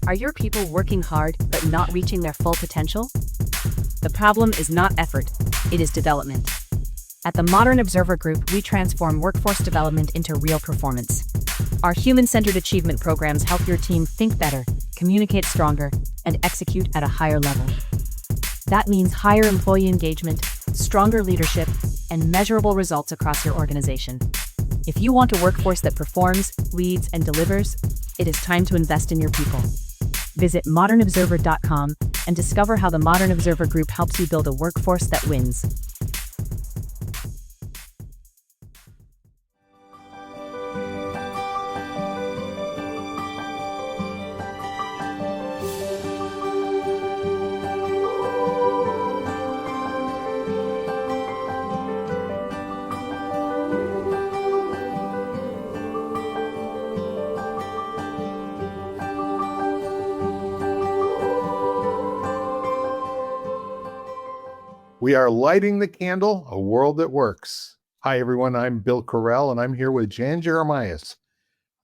Are your people working hard but not reaching their full potential? The problem is not effort, it is development. At the Modern Observer Group, we transform workforce development into real performance. Our human-centered achievement programs help your team think better, communicate stronger, and execute at a higher level. That means higher employee engagement, stronger leadership, and measurable results across your organization. If you want a workforce that performs, leads, and delivers, it is time to invest in your people. Visit modernobserver.com and discover how the Modern Observer Group helps you build a workforce that wins. We are lighting the candle, a world that works. Hi, everyone. I'm Bill Correll, and I'm here with Jan Jeremias.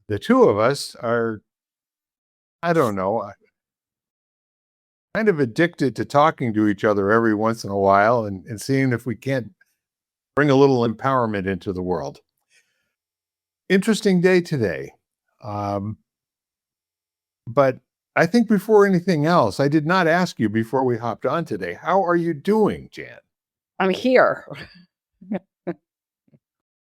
The two of us are, I don't know, kind of addicted to talking to each other every once in a while and seeing if we can't bring a little empowerment into the world. Interesting day today. But I think before anything else, I did not ask you before we hopped on today. How are you doing, Jan? I'm here.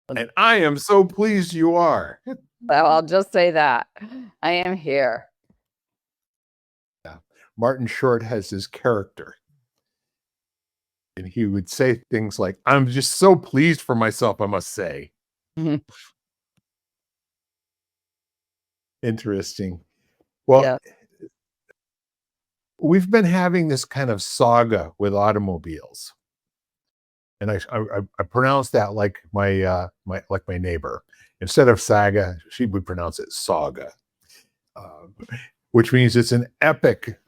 And I am so pleased you are. Well, I'll just say that. I am here. Yeah. Martin Short has his character. And he would say things like, I'm just so pleased for myself, I must say. Mhm. Interesting. Well, Yeah. we've been having this kind of saga with automobiles. And I pronounce that like my neighbor. Instead of saga, she would pronounce it saga, which means it's an epic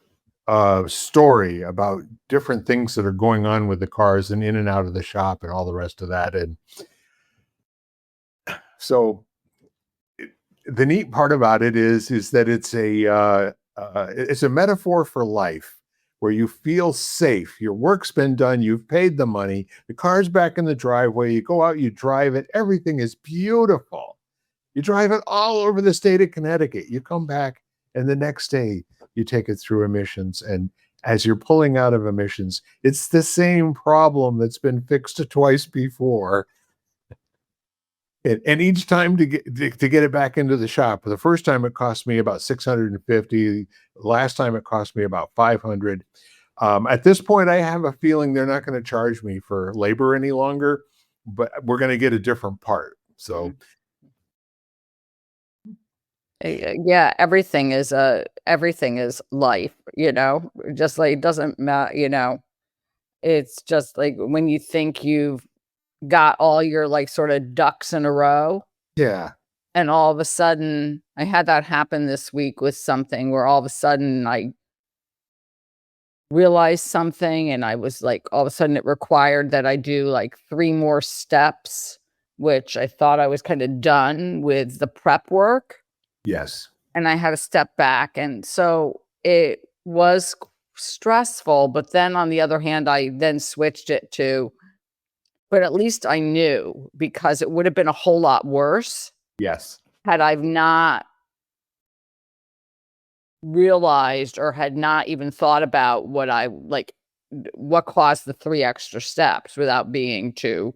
story about different things that are going on with the cars and in and out of the shop and all the rest of that. And so the neat part about it is that it's a metaphor for life, where you feel safe. Your work's been done. You've paid the money. The car's back in the driveway. You go out, you drive it. Everything is beautiful. You drive it all over the state of Connecticut. You come back, and the next day you take it through emissions. And as you're pulling out of emissions, it's the same problem that's been fixed twice before. And each time to get it back into the shop, the first time it cost me about $650. Last time it cost me about $500. At this point, I have a feeling they're not going to charge me for labor any longer, but we're going to get a different part. So, Yeah, everything is life, just like it doesn't matter, it's just like when you think you've got all your like sort of ducks in a row. yeah. And all of a sudden, I had that happen this week with something where all of a sudden I realized something, and I was like, all of a sudden it required that I do like 3 more steps, which I thought I was kind of done with the prep work. Yes. And I had to step back. And so it was stressful. But then on the other hand, I then switched it to, but at least I knew, because it would have been a whole lot worse. Yes. Had I not realized or had not even thought about what caused the 3 extra steps without being too,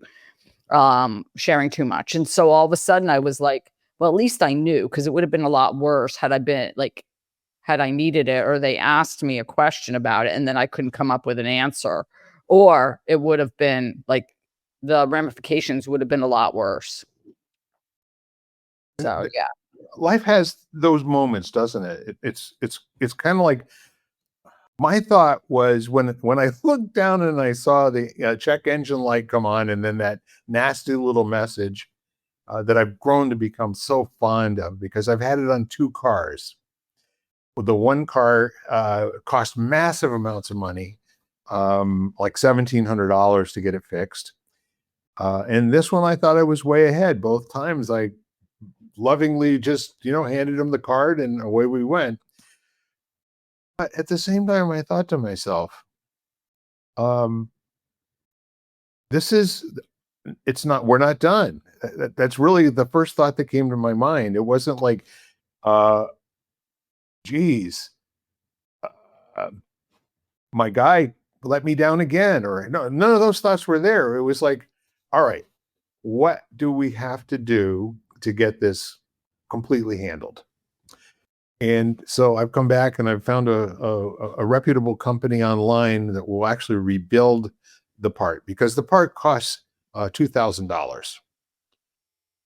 sharing too much. And so all of a sudden I was like, well, at least I knew, because it would have been a lot worse had I needed it, or they asked me a question about it and then I couldn't come up with an answer, or it would have been like the ramifications would have been a lot worse. So yeah. Life has those moments, doesn't it? It's kind of like, my thought was when I looked down and I saw the check engine light come on, and then that nasty little message that I've grown to become so fond of, because I've had it on 2 cars. The one car cost massive amounts of money, like $1,700 to get it fixed. And this one, I thought I was way ahead. Both times I lovingly just, handed him the card and away we went. But at the same time, I thought to myself, um, this is, it's not, we're not done. That's really the first thought that came to my mind. It wasn't like, uh, geez, uh, my guy let me down again, or no, none of those thoughts were there. It was like, all right, what do we have to do to get this completely handled? And so I've come back and I've found a reputable company online that will actually rebuild the part, because the part costs $2,000,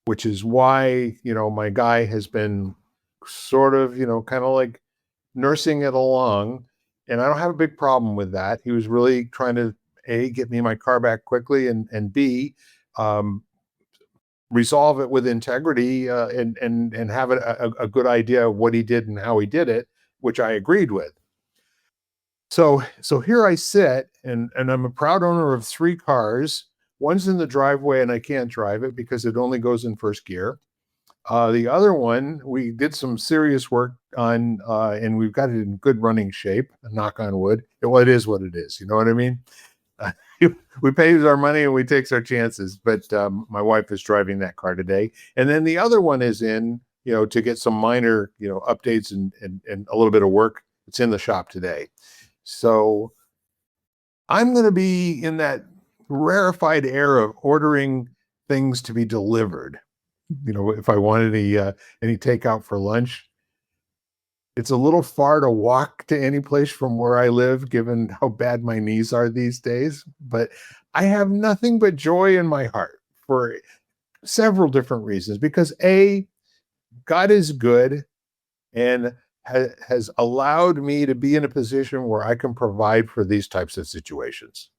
which is why, my guy has been sort of, kind of like nursing it along. And I don't have a big problem with that. He was really trying to A, get me my car back quickly, and B, um, resolve it with integrity, and have a good idea of what he did and how he did it, which I agreed with. So here I sit, and I'm a proud owner of 3 cars. One's in the driveway and I can't drive it because it only goes in first gear. The other one, we did some serious work on, and we've got it in good running shape, knock on wood. Well, it is what it is. You know what I mean? Uh, we pays our money and we takes our chances. But my wife is driving that car today. And then the other one is in, to get some minor, updates and a little bit of work. It's in the shop today. So I'm going to be in that rarefied air of ordering things to be delivered. If I want any takeout for lunch, it's a little far to walk to any place from where I live, given how bad my knees are these days. But I have nothing but joy in my heart for several different reasons. Because A, God is good and has allowed me to be in a position where I can provide for these types of situations,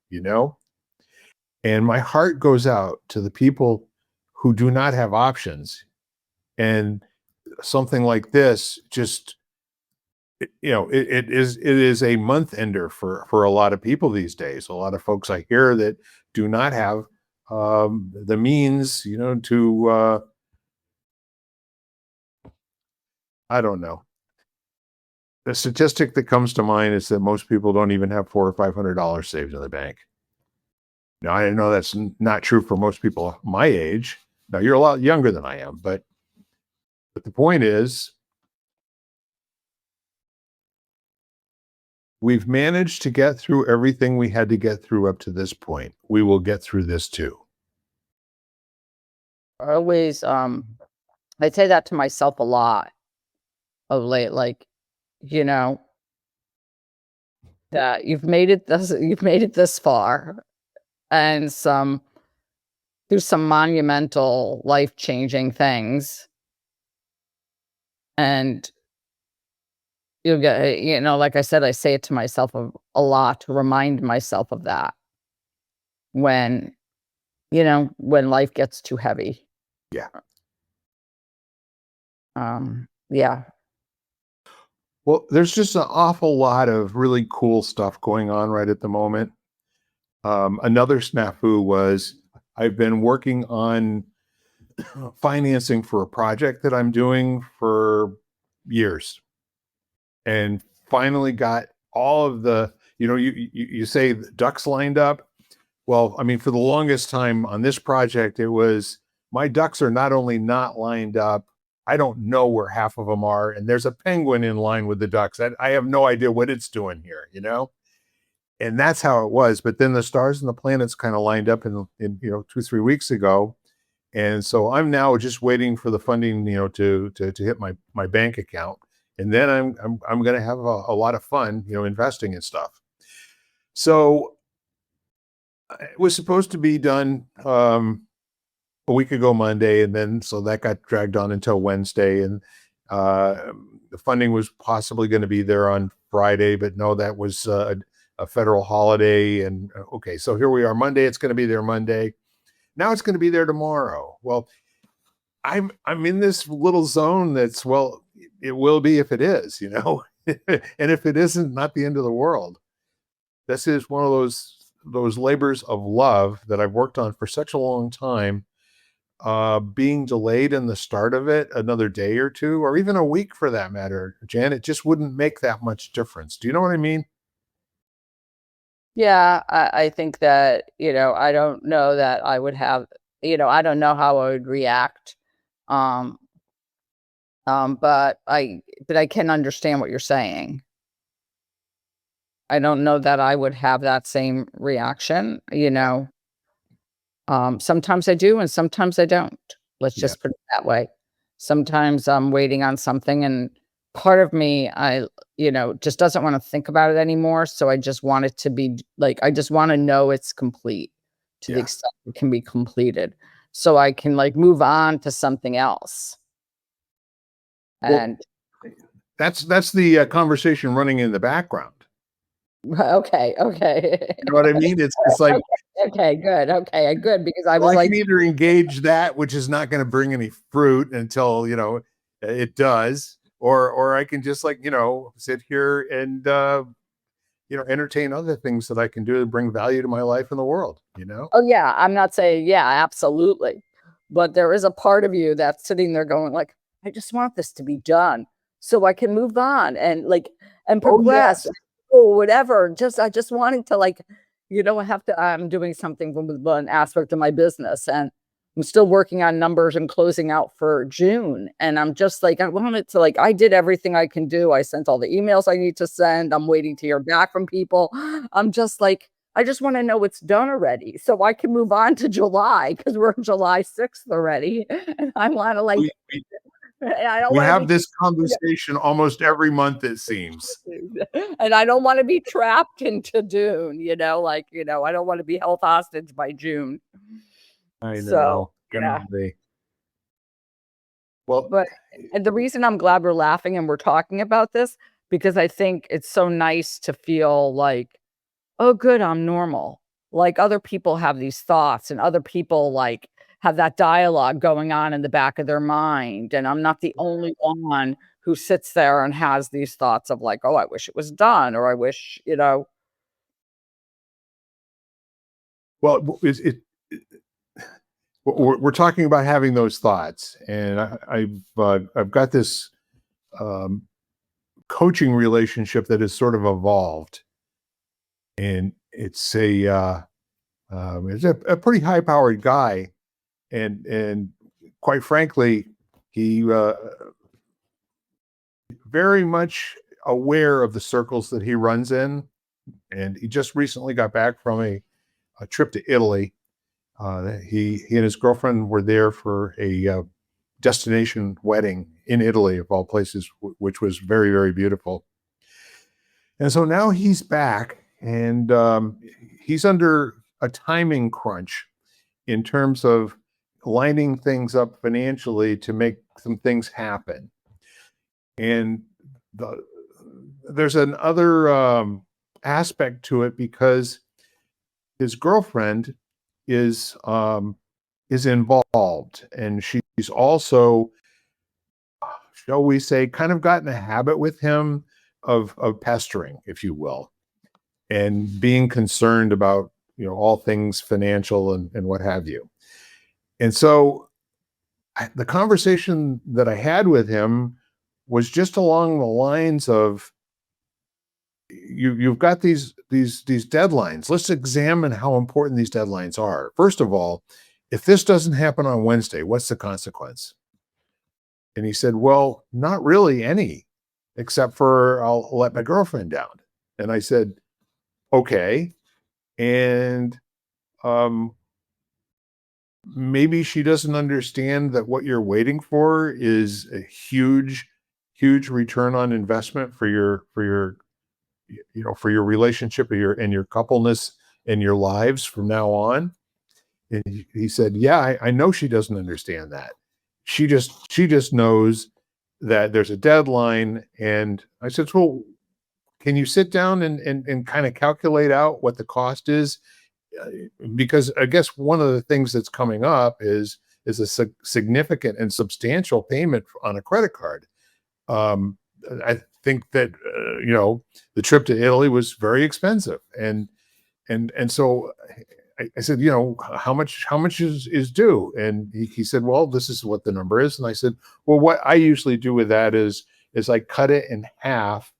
And my heart goes out to the people who do not have options. And something like this just, it is a month ender for a lot of people these days. A lot of folks I hear that do not have the means, to I don't know. The statistic that comes to mind is that most people don't even have $400 or $500 saved in the bank. Now, I know that's not true for most people my age. Now, you're a lot younger than I am, but the point is, we've managed to get through everything we had to get through up to this point. We will get through this too. I always, I say that to myself a lot of late, like, you know, that you've made it this far, and do some monumental life-changing things, and you'll get, like I said, I say it to myself a lot to remind myself of that when, when life gets too heavy. Yeah. Yeah. Well, there's just an awful lot of really cool stuff going on right at the moment. Another snafu was I've been working on financing for a project that I'm doing for years, and finally got all of the, you say the ducks lined up. Well, I mean, for the longest time on this project, it was my ducks are not only not lined up, I don't know where half of them are. And there's a penguin in line with the ducks. I have no idea what it's doing here, And that's how it was. But then the stars and the planets kind of lined up in 2-3 weeks ago. And so I'm now just waiting for the funding, to hit my bank account. And then I'm going to have a lot of fun, investing in stuff. So it was supposed to be done a week ago Monday, and then so that got dragged on until Wednesday, and the funding was possibly going to be there on Friday, but no, that was a federal holiday. And okay, so here we are Monday. It's going to be there Monday. Now it's going to be there tomorrow. Well, I'm in this little zone that's, well, it will be if it is, and if it isn't, not the end of the world. This is one of those labors of love that I've worked on for such a long time. being delayed in the start of it another day or two, or even a week for that matter, Jan, it just wouldn't make that much difference. Do you know what I mean? Yeah, I think that, I don't know that I would have, I don't know how I would react. Um, but I can understand what you're saying. I don't know that I would have that same reaction. Sometimes I do and sometimes I don't. Let's Yeah. just put it that way. Sometimes I'm waiting on something and part of me, just doesn't want to think about it anymore. So I just want it to be like, I just want to know it's complete to the Yeah. extent it can be completed so I can like move on to something else. Well, And that's the conversation running in the background. okay. You know what I mean? It's like, Okay, good. Okay, good. Because I well, was I like, can either engage that, which is not going to bring any fruit until, it does, or I can just like, sit here and, entertain other things that I can do to bring value to my life and the world, oh yeah, I'm not saying, yeah, absolutely. But there is a part of you that's sitting there going like, I just want this to be done so I can move on and like and Oh, progress yes. or whatever. I just wanted to like, I'm doing something from one aspect of my business and I'm still working on numbers and closing out for June. And I'm just like, I wanted to like, I did everything I can do. I sent all the emails I need to send. I'm waiting to hear back from people. I'm just like, I just want to know it's done already so I can move on to July because we're July 6th already. And I want to like, We, we, I don't we want to have be, this conversation almost every month, it seems. and I don't want to be trapped into June, I don't want to be held hostage by June. I So, know. yeah. Well, But and the reason I'm glad we're laughing and we're talking about this, because I think it's so nice to feel like, oh, good, I'm normal. Like other people have these thoughts and other people like have that dialogue going on in the back of their mind. And I'm not the only one who sits there and has these thoughts of like, oh, I wish it was done, or I wish, well, we're talking about having those thoughts, and I've got this um, coaching relationship that has sort of evolved, and it's a pretty high powered guy, and quite frankly, he very much aware of the circles that he runs in, and he just recently got back from a trip to Italy. He and his girlfriend were there for a destination wedding in Italy, of all places, which was very, very beautiful. And so now he's back, and he's under a timing crunch in terms of lining things up financially to make some things happen. And there's another aspect to it because his girlfriend is involved, and she's also, shall we say, kind of got in a habit with him of pestering, if you will, and being concerned about all things financial and what have you. And so the conversation that I had with him was just along the lines of, you've got these deadlines. Let's examine how important these deadlines are. First of all, if this doesn't happen on Wednesday, what's the consequence? And he said, well, not really any, except for I'll let my girlfriend down. And I said, okay. And maybe she doesn't understand that what you're waiting for is a huge, huge return on investment for your for your relationship and your coupleness and your lives from now on. And he said, yeah, I know she doesn't understand that. She just knows that there's a deadline. And I said, well, can you sit down and kind of calculate out what the cost is? Because I guess one of the things that's coming up is a significant and substantial payment on a credit card. I think that the trip to Italy was very expensive, and so I said, how much is due? And he said, well, this is what the number is. And I said, well, what I usually do with that is I cut it in half,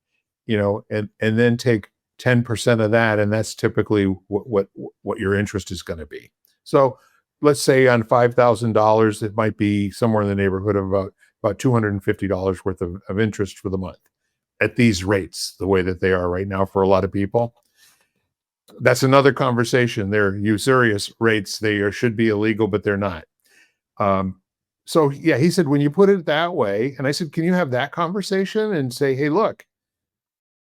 and then take 10% of that, and that's typically what your interest is going to be. So let's say on $5,000, it might be somewhere in the neighborhood of about $250 worth of interest for the month at these rates, the way that they are right now for a lot of people. That's another conversation. They're usurious rates. They should be illegal, but they're not. So yeah, he said, when you put it that way, and I said, can you have that conversation and say, hey, look,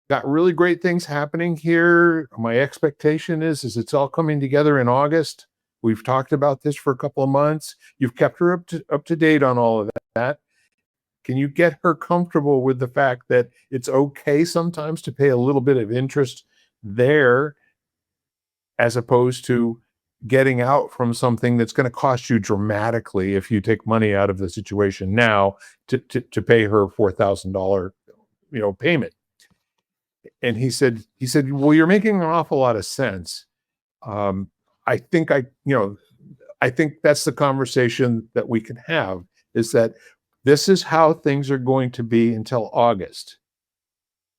got really great things happening here. My expectation is it's all coming together in August. We've talked about this for a couple of months. You've kept her up to date on all of that. Can you get her comfortable with the fact that it's okay sometimes to pay a little bit of interest there, as opposed to getting out from something that's going to cost you dramatically if you take money out of the situation now to pay her $4,000, payment. And he said, well, you're making an awful lot of sense. I think that's the conversation that we can have, is that this is how things are going to be until August.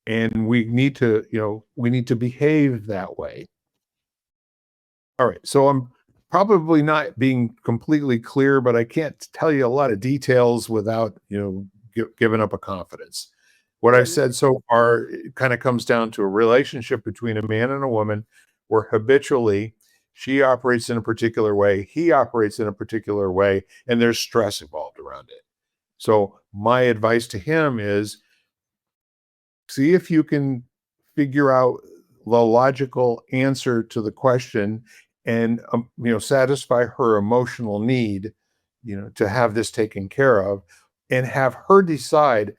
And we need to behave that way. All right. So I'm probably not being completely clear, but I can't tell you a lot of details without, giving up a confidence. What I've said so far kind of comes down to a relationship between a man and a woman where habitually she operates in a particular way, he operates in a particular way, and there's stress involved around it. So my advice to him is, see if you can figure out the logical answer to the question and, satisfy her emotional need, to have this taken care of, and have her decide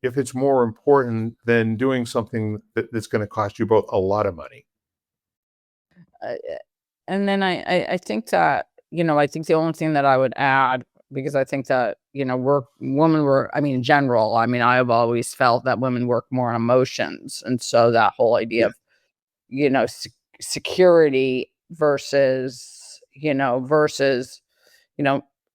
if it's more important than doing something that's going to cost you both a lot of money. And then I think that, I think the only thing that I would add, because I think that, in general, I've always felt that women work more on emotions. And so that whole idea of, security versus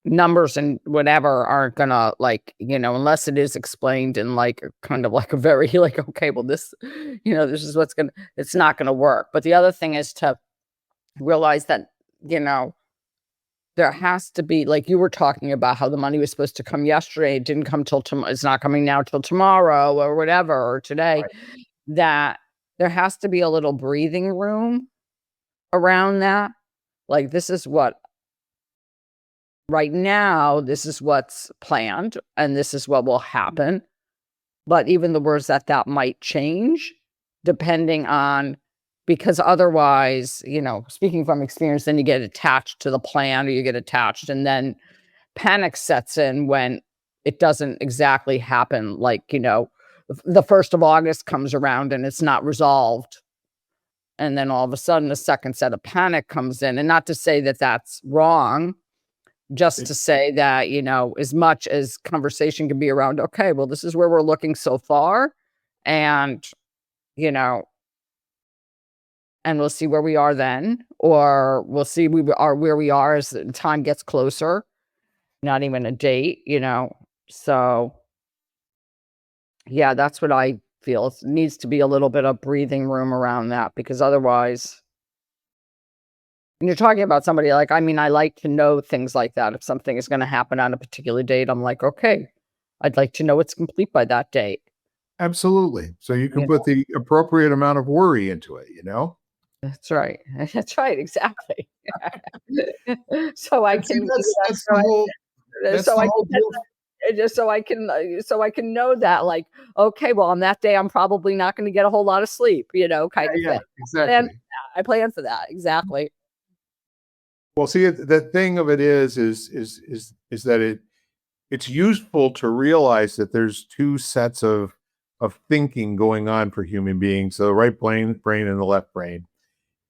numbers and whatever aren't gonna, unless it is explained in kind of like a very okay, well, this, this is it's not gonna work. But the other thing is to realize that, there has to be, like you were talking about how the money was supposed to come yesterday, it didn't come till tomorrow, it's not coming now till tomorrow or whatever, or today, right. That there has to be a little breathing room around that. Like, this is what right now, this is what's planned and this is what will happen. But even the words that might change depending on, because otherwise, speaking from experience, then you get attached to the plan, or you get attached, and then panic sets in when it doesn't exactly happen. Like, the 1st of August comes around and it's not resolved. And then all of a sudden, a second set of panic comes in. And not to say that that's wrong, just to say that, as much as conversation can be around, okay, well, this is where we're looking so far. And, and we'll see where we are then, or we'll see where we are as the time gets closer, not even a date, So yeah, that's what I feel. It needs to be a little bit of breathing room around that, because otherwise, when you're talking about somebody, I like to know things like that. If something is going to happen on a particular date, I'm like, okay, I'd like to know it's complete by that date. Absolutely. So you can put the appropriate amount of worry into it, That's right. That's right. Exactly. So I can, so I can know that, okay, well, on that day, I'm probably not going to get a whole lot of sleep, kind of thing. Exactly. I plan for that. Exactly. Well, see, the thing of it is that it's useful to realize that there's two sets of thinking going on for human beings, so the right brain and the left brain.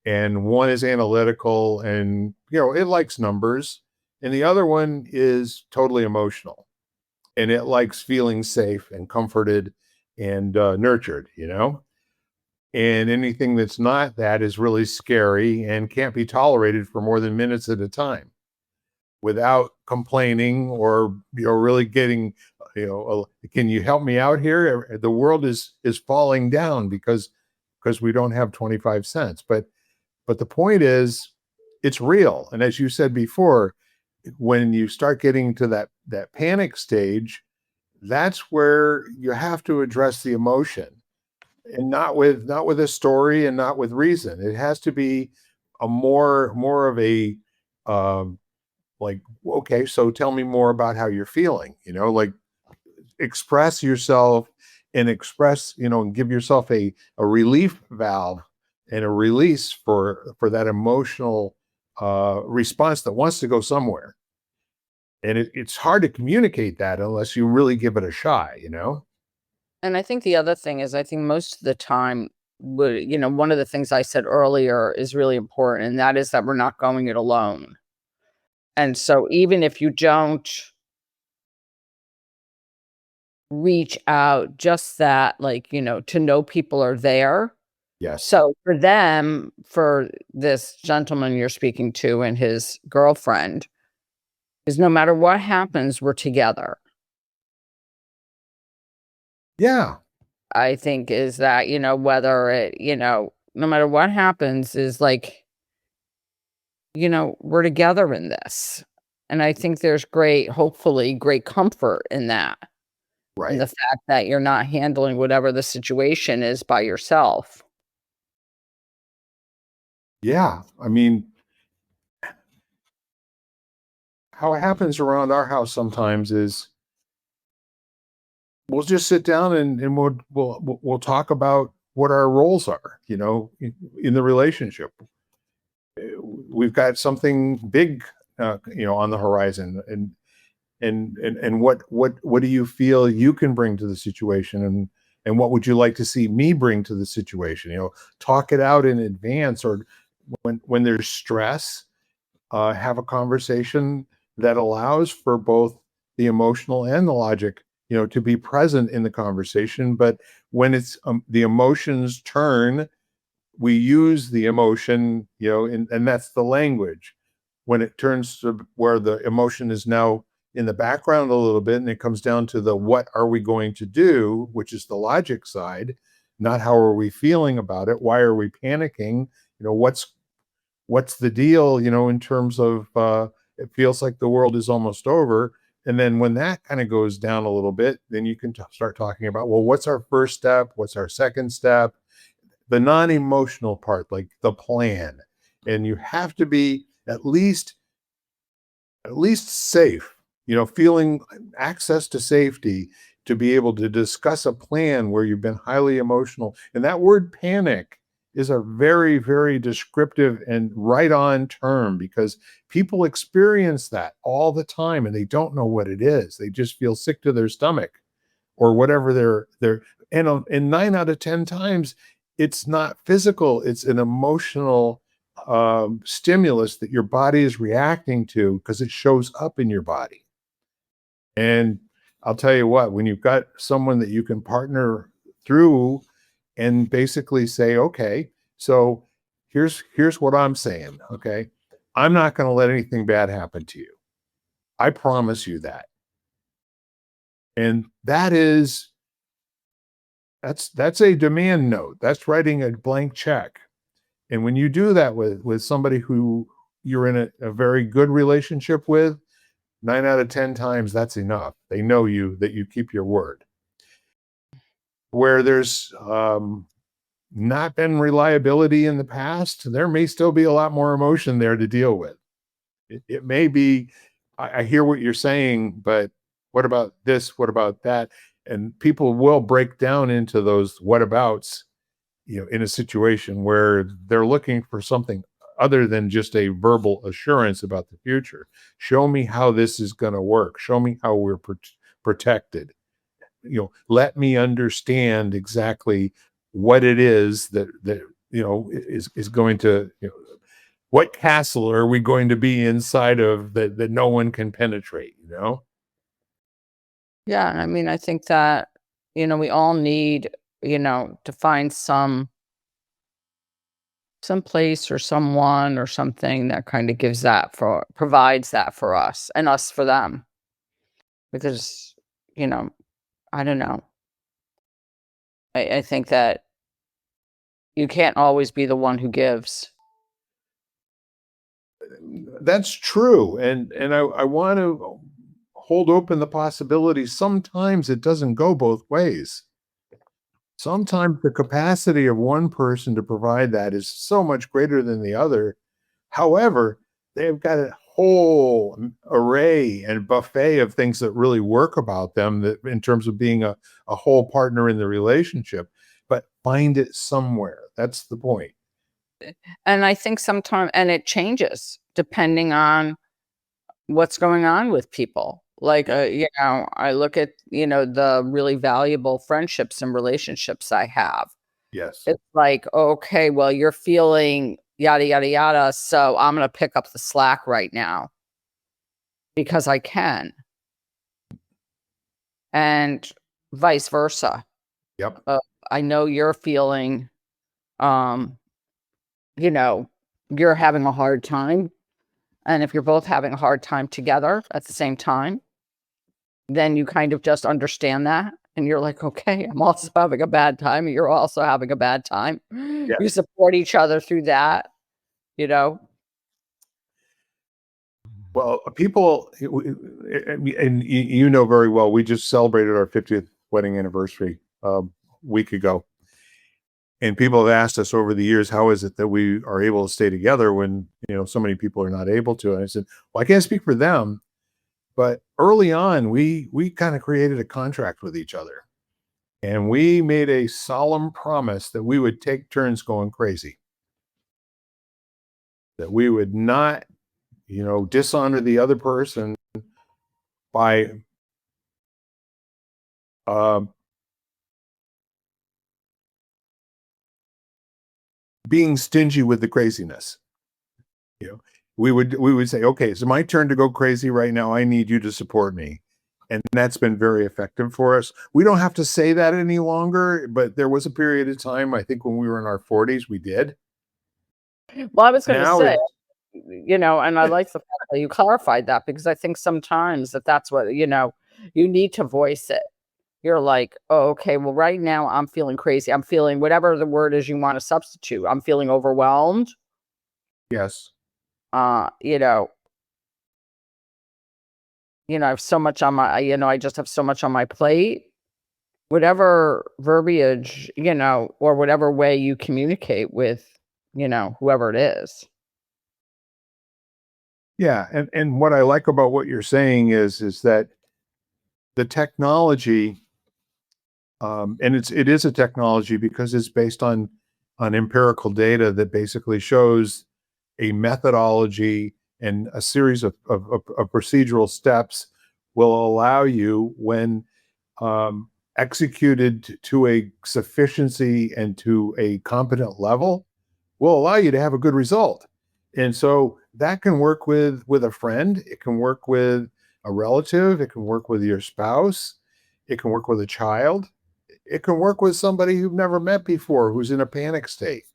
And one is analytical and, it likes numbers. And the other one is totally emotional. And it likes feeling safe and comforted and nurtured, And anything that's not that is really scary and can't be tolerated for more than minutes at a time without complaining or, really getting, can you help me out here? The world is falling down because we don't have 25 cents. But the point is, it's real. And as you said before, when you start getting to that panic stage, that's where you have to address the emotion, and not with a story and not with reason. It has to be a more of a, like, okay, so tell me more about how you're feeling. Like, express yourself and and give yourself a relief valve and a release for that emotional response that wants to go somewhere. And it's hard to communicate that unless you really give it a shot. And I think the other thing is, I think most of the time, one of the things I said earlier is really important, and that is that we're not going it alone. And so even if you don't reach out, just that, to know people are there. Yes. So for this gentleman you're speaking to and his girlfriend, is no matter what happens, we're together. Yeah. I think is that, whether it, no matter what happens, is like, we're together in this. And I think there's hopefully great comfort in that. Right. And the fact that you're not handling whatever the situation is by yourself. Yeah. I mean, how it happens around our house sometimes is we'll just sit down and we'll talk about what our roles are, in the relationship. We've got something big, on the horizon, and what do you feel you can bring to the situation, and what would you like to see me bring to the situation? Talk it out in advance, or when there's stress, have a conversation that allows for both the emotional and the logic, to be present in the conversation. But when it's the emotions turn, we use the emotion, and that's the language. When it turns to where the emotion is now in the background a little bit, and it comes down to the what are we going to do, which is the logic side, not how are we feeling about it, why are we panicking, what's the deal, in terms of it feels like the world is almost over. And then when that kind of goes down a little bit, then you can start talking about, well, what's our first step? What's our second step? The non-emotional part, like the plan. And you have to be at least safe, feeling access to safety to be able to discuss a plan where you've been highly emotional. And that word panic is a very, very descriptive and right on term, because people experience that all the time and they don't know what it is. They just feel sick to their stomach or whatever they're and 9 out of 10 times it's not physical, it's an emotional stimulus that your body is reacting to because it shows up in your body. And I'll tell you what, when you've got someone that you can partner through and basically say, okay, so here's what I'm saying. Okay. I'm not going to let anything bad happen to you. I promise you that. And that's a demand note. That's writing a blank check. And when you do that with somebody who you're in a very good relationship with, 9 out of 10 times that's enough. They know that you keep your word. Where there's not been reliability in the past, there may still be a lot more emotion there to deal with. It may be, I hear what you're saying, but what about this? What about that? And people will break down into those whatabouts, in a situation where they're looking for something other than just a verbal assurance about the future. Show me how this is going to work. Show me how we're protected. Let me understand exactly what it is that is going to, what castle are we going to be inside of that no one can penetrate, Yeah. And I mean, I think that, we all need, to find some some place or someone or something that kind of provides that for us and us for them. Because, you know, I don't know. I think that you can't always be the one who gives. That's true. And I want to hold open the possibility sometimes it doesn't go both ways. Sometimes the capacity of one person to provide that is so much greater than the other. However, they've got a whole array and buffet of things that really work about them, that in terms of being a whole partner in the relationship, but find it somewhere. That's the point. And I think sometimes, and it changes depending on what's going on with people. Like, I look at, the really valuable friendships and relationships I have. Yes. It's like, okay, well, you're feeling yada, yada, yada. So I'm going to pick up the slack right now because I can. And vice versa. Yep. I know you're feeling, you're having a hard time. And if you're both having a hard time together at the same time, then you kind of just understand that. And you're like, okay, I'm also having a bad time. And you're also having a bad time. Yeah. You support each other through that, Well, people, and you know very well, we just celebrated our 50th wedding anniversary a week ago. And people have asked us over the years, how is it that we are able to stay together when, so many people are not able to? And I said, well, I can't speak for them, but early on, we kind of created a contract with each other. And we made a solemn promise that we would take turns going crazy, that we would not, dishonor the other person by being stingy with the craziness. We would say, okay, it's my turn to go crazy right now. I need you to support me. And that's been very effective for us. We don't have to say that any longer, but there was a period of time, I think when we were in our 40s, we did. Well, I was going to Now say, and I like the fact that you clarified that, because I think sometimes that's what, you need to voice it. You're like, oh, okay, well, right now I'm feeling crazy. I'm feeling whatever the word is you want to substitute. I'm feeling overwhelmed. Yes. I have so much on my, I just have so much on my plate. Whatever verbiage, or whatever way you communicate with, whoever it is. Yeah. And what I like about what you're saying is that the technology, and it is a technology because it's based on empirical data that basically shows a methodology and a series of procedural steps will allow you, when executed to a sufficiency and to a competent level, will allow you to have a good result. And so that can work with a friend, it can work with a relative, it can work with your spouse, it can work with a child, it can work with somebody you've never met before who's in a panic state.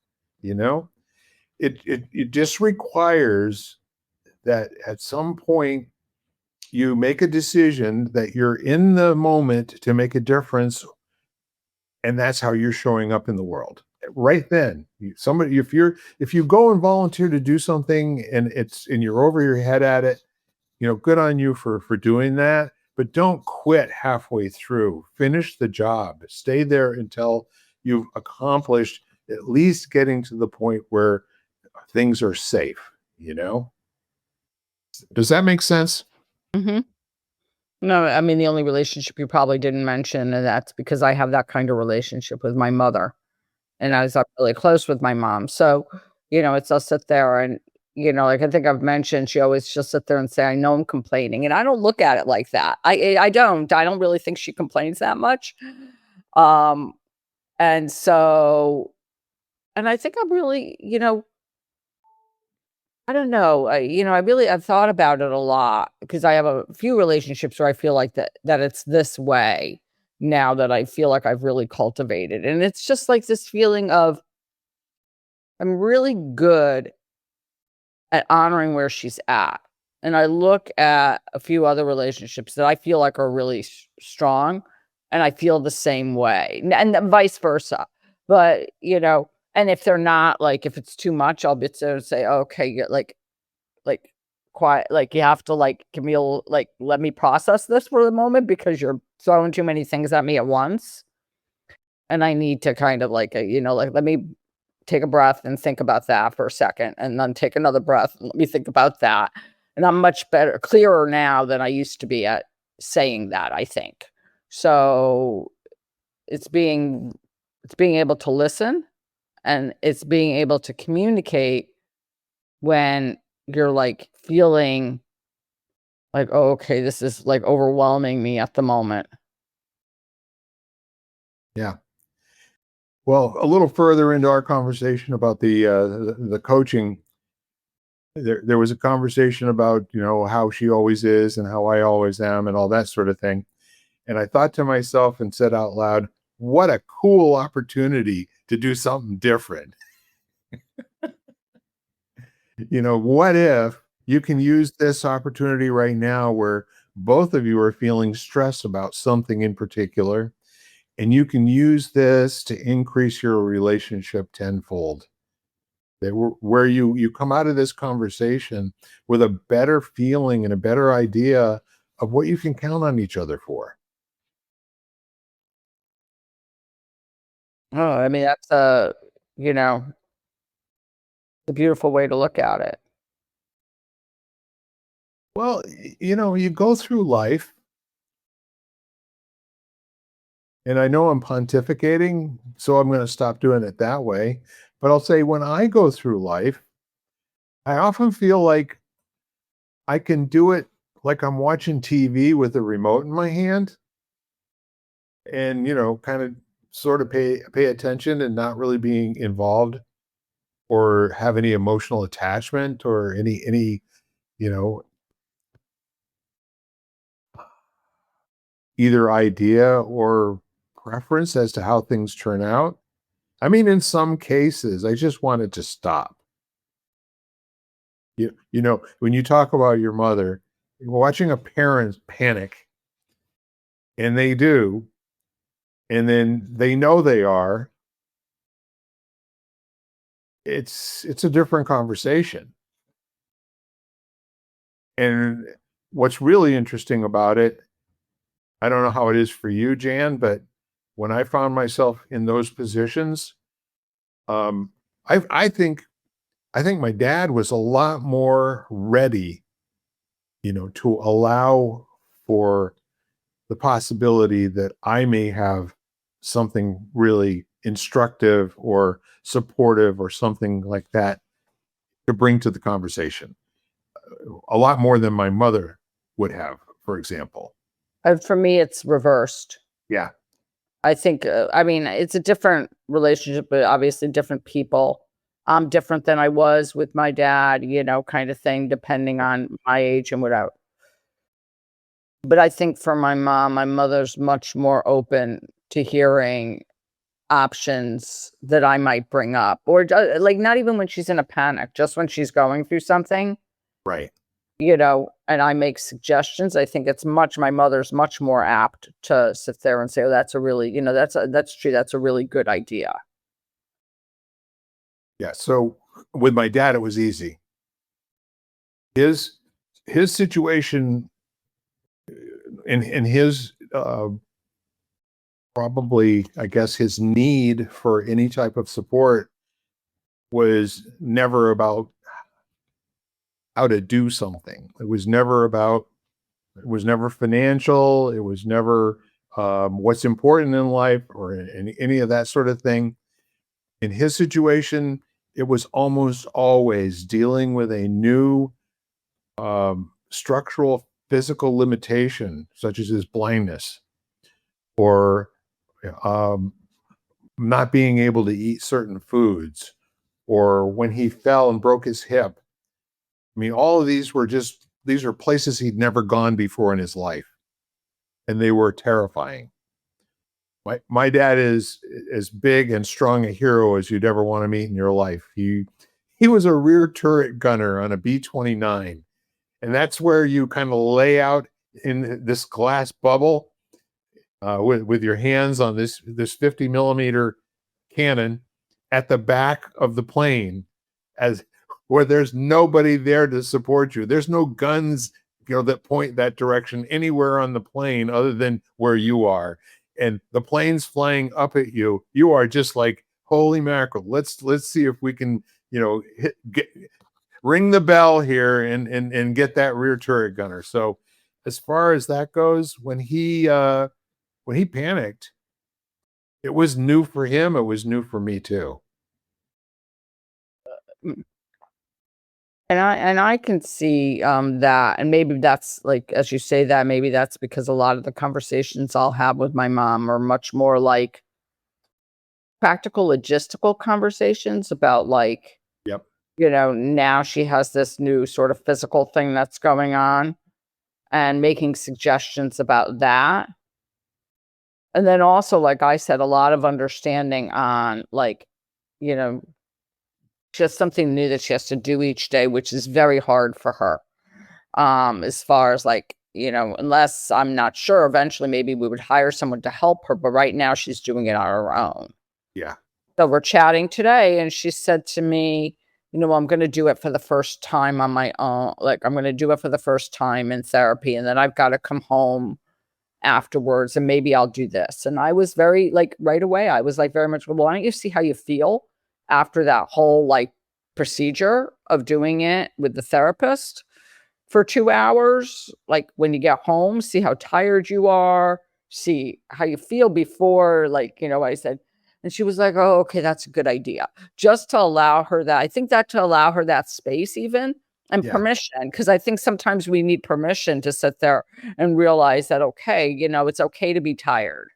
It just requires that at some point you make a decision that you're in the moment to make a difference, and that's how you're showing up in the world right then. Somebody, if you go and volunteer to do something and you're over your head at it, good on you for doing that, but don't quit halfway through. Finish the job. Stay there until you've accomplished at least getting to the point where things are safe. Does that make sense? Mm-hmm. No, I mean, the only relationship you probably didn't mention, and that's because I have that kind of relationship with my mother, and I was really close with my mom. So, I'll sit there and, like I think I've mentioned, she always just sit there and say, I know I'm complaining. And I don't look at it like that. I don't really think she complains that much. And so, and I think I'm really, I don't know. I've thought about it a lot, because I have a few relationships where I feel like that it's this way now that I feel like I've really cultivated. And it's just like this feeling of I'm really good at honoring where she's at. And I look at a few other relationships that I feel like are really strong, and I feel the same way, and then vice versa. But, and if they're not, like, if it's too much, I'll be to say, okay, you're like quiet, like you have to like give me like let me process this for the moment because you're throwing too many things at me at once. And I need to kind of like, like let me take a breath and think about that for a second, and then take another breath and let me think about that. And I'm much better, clearer now than I used to be at saying that, I think. So it's being able to listen, and it's being able to communicate when you're like feeling like, oh, okay, this is like overwhelming me at the moment. Yeah. Well, a little further into our conversation about the coaching, there was a conversation about, how she always is and how I always am and all that sort of thing. And I thought to myself and said out loud, what a cool opportunity to do something different. What if you can use this opportunity right now where both of you are feeling stressed about something in particular, and you can use this to increase your relationship tenfold. Where you come out of this conversation with a better feeling and a better idea of what you can count on each other for. Oh, I mean, that's you know, a beautiful way to look at it. Well, you go through life, and I know I'm pontificating, so I'm going to stop doing it that way. But I'll say when I go through life, I often feel like I can do it like I'm watching TV with a remote in my hand and, kind of sort of pay attention and not really being involved or have any emotional attachment or any, you know, either idea or preference as to how things turn out. I mean, in some cases, I just want it to stop. When you talk about your mother, watching a parent panic, and they do, and then they know they are, it's a different conversation. And what's really interesting about it, I don't know how it is for you, Jan, but when I found myself in those positions, um, I think my dad was a lot more ready, to allow for the possibility that I may have something really instructive or supportive or something like that to bring to the conversation. A lot more than my mother would have, for example. For me, it's reversed. Yeah. I think, I mean, it's a different relationship, but obviously different people. I'm different than I was with my dad, kind of thing, depending on my age and whatever. But I think for my mom, my mother's much more open to hearing options that I might bring up, or like not even when she's in a panic, just when she's going through something, Right. and I make suggestions. I think my mother's much more apt to sit there and say, oh, that's a really, that's true. That's a really good idea. Yeah. So with my dad, it was easy. His situation in his probably, I guess, his need for any type of support was never about how to do something. It was never financial. It was never what's important in life or any of that sort of thing. In his situation, it was almost always dealing with a new structural physical limitation, such as his blindness or um, not being able to eat certain foods, or when he fell and broke his hip. I mean, all of these are places he'd never gone before in his life, and they were terrifying. My dad is as big and strong a hero as you'd ever want to meet in your life. He was a rear turret gunner on a B-29, and that's where you kind of lay out in this glass bubble with your hands on this 50 millimeter cannon at the back of the plane, as where there's nobody there to support you. There's no guns, that point that direction anywhere on the plane other than where you are. And the plane's flying up at you. You are just like, holy mackerel. Let's see if we can, ring the bell here and get that rear turret gunner. So as far as that goes, when he panicked, it was new for him. It was new for me too. And I can see that, and maybe that's like, as you say that, maybe that's because a lot of the conversations I'll have with my mom are much more like practical logistical conversations about like, Yep. Now she has this new sort of physical thing that's going on, and making suggestions about that. And then also, like I said, a lot of understanding on like, just something new that she has to do each day, which is very hard for her. As far as like, unless I'm not sure, eventually maybe we would hire someone to help her. But right now she's doing it on her own. Yeah. So we're chatting today, and she said to me, I'm going to do it for the first time on my own. Like, I'm going to do it for the first time in therapy. And then I've got to come home afterwards, and maybe I'll do this. And I was very like, right away, I was like very much, well, why don't you see how you feel after that whole like procedure of doing it with the therapist for 2 hours? Like when you get home, see how tired you are, see how you feel before, like, I said. And she was like, oh, okay, that's a good idea. Just to allow her that, I think that to allow her that space even, and permission, because I think sometimes we need permission to sit there and realize that, okay, it's okay to be tired.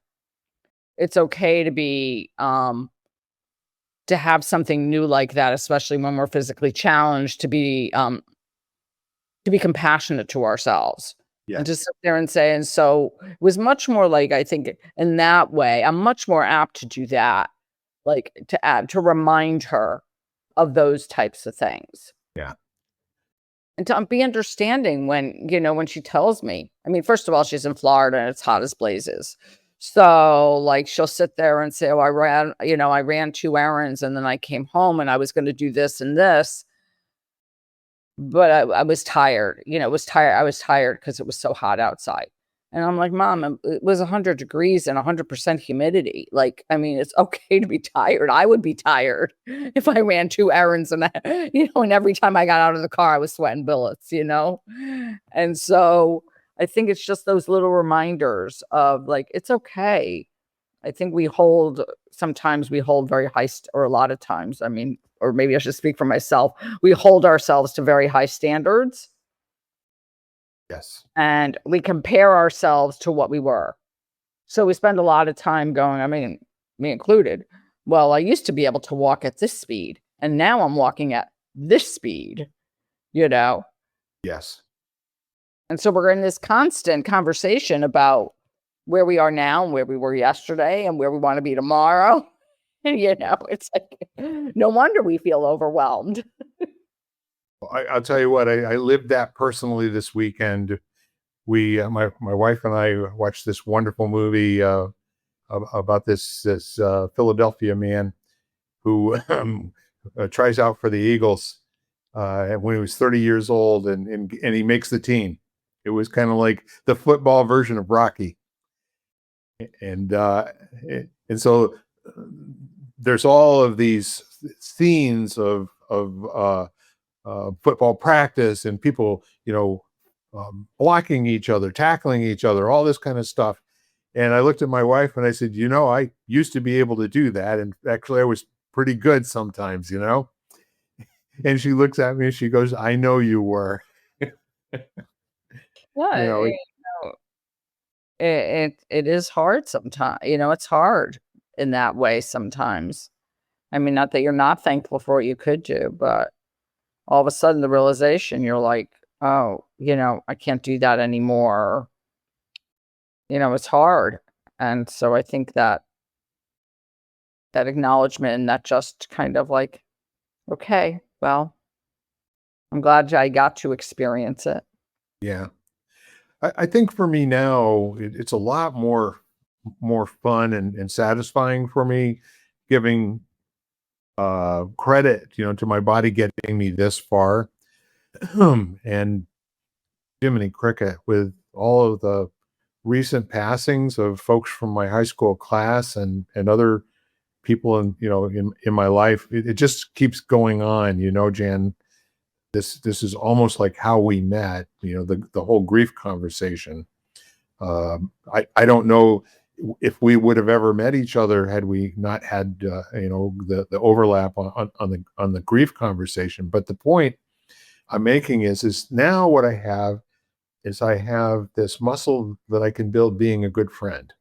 It's okay to be, to have something new like that, especially when we're physically challenged, to be compassionate to ourselves. And just sit there and say, and so it was much more like, I think in that way, I'm much more apt to do that, like to remind her of those types of things. Yeah. And to be understanding when, when she tells me, I mean, first of all, she's in Florida and it's hot as blazes. So like, she'll sit there and say, oh, I ran 2 errands and then I came home and I was going to do this and this. But I was tired, I was tired because it was so hot outside. And I'm like, Mom, it was 100 degrees and 100% humidity. Like, I mean, it's okay to be tired. I would be tired if I ran 2 errands and, and every time I got out of the car, I was sweating bullets, And so I think it's just those little reminders of like, it's okay. I think sometimes we hold very high, or a lot of times, I mean, or maybe I should speak for myself, we hold ourselves to very high standards. Yes. And we compare ourselves to what we were. So we spend a lot of time going, I mean, me included, well, I used to be able to walk at this speed, and now I'm walking at this speed, Yes. And so we're in this constant conversation about where we are now and where we were yesterday and where we want to be tomorrow. It's like, no wonder we feel overwhelmed. I'll tell you what, I lived that personally this weekend. We, my wife and I watched this wonderful movie about this Philadelphia man who tries out for the Eagles when he was 30 years old, and he makes the team. It was kind of like the football version of Rocky. And so there's all of these scenes of football practice and people, blocking each other, tackling each other, all this kind of stuff. And I looked at my wife and I said, I used to be able to do that. And actually I was pretty good sometimes, And she looks at me and she goes, I know you were. Well, it is hard sometimes. It's hard in that way sometimes. I mean, not that you're not thankful for what you could do, but all of a sudden the realization, you're like, oh, I can't do that anymore. It's hard. And so I think that acknowledgement and that just kind of like, okay, well, I'm glad I got to experience it. Yeah. I think for me now, it's a lot more fun and satisfying for me giving credit, to my body getting me this far. And Jiminy Cricket, with all of the recent passings of folks from my high school class and other people in my life, it just keeps going on, Jan. This is almost like how we met, the whole grief conversation. I don't know if we would have ever met each other had we not had the overlap on the grief conversation. But the point I'm making is now what I have is I have this muscle that I can build being a good friend,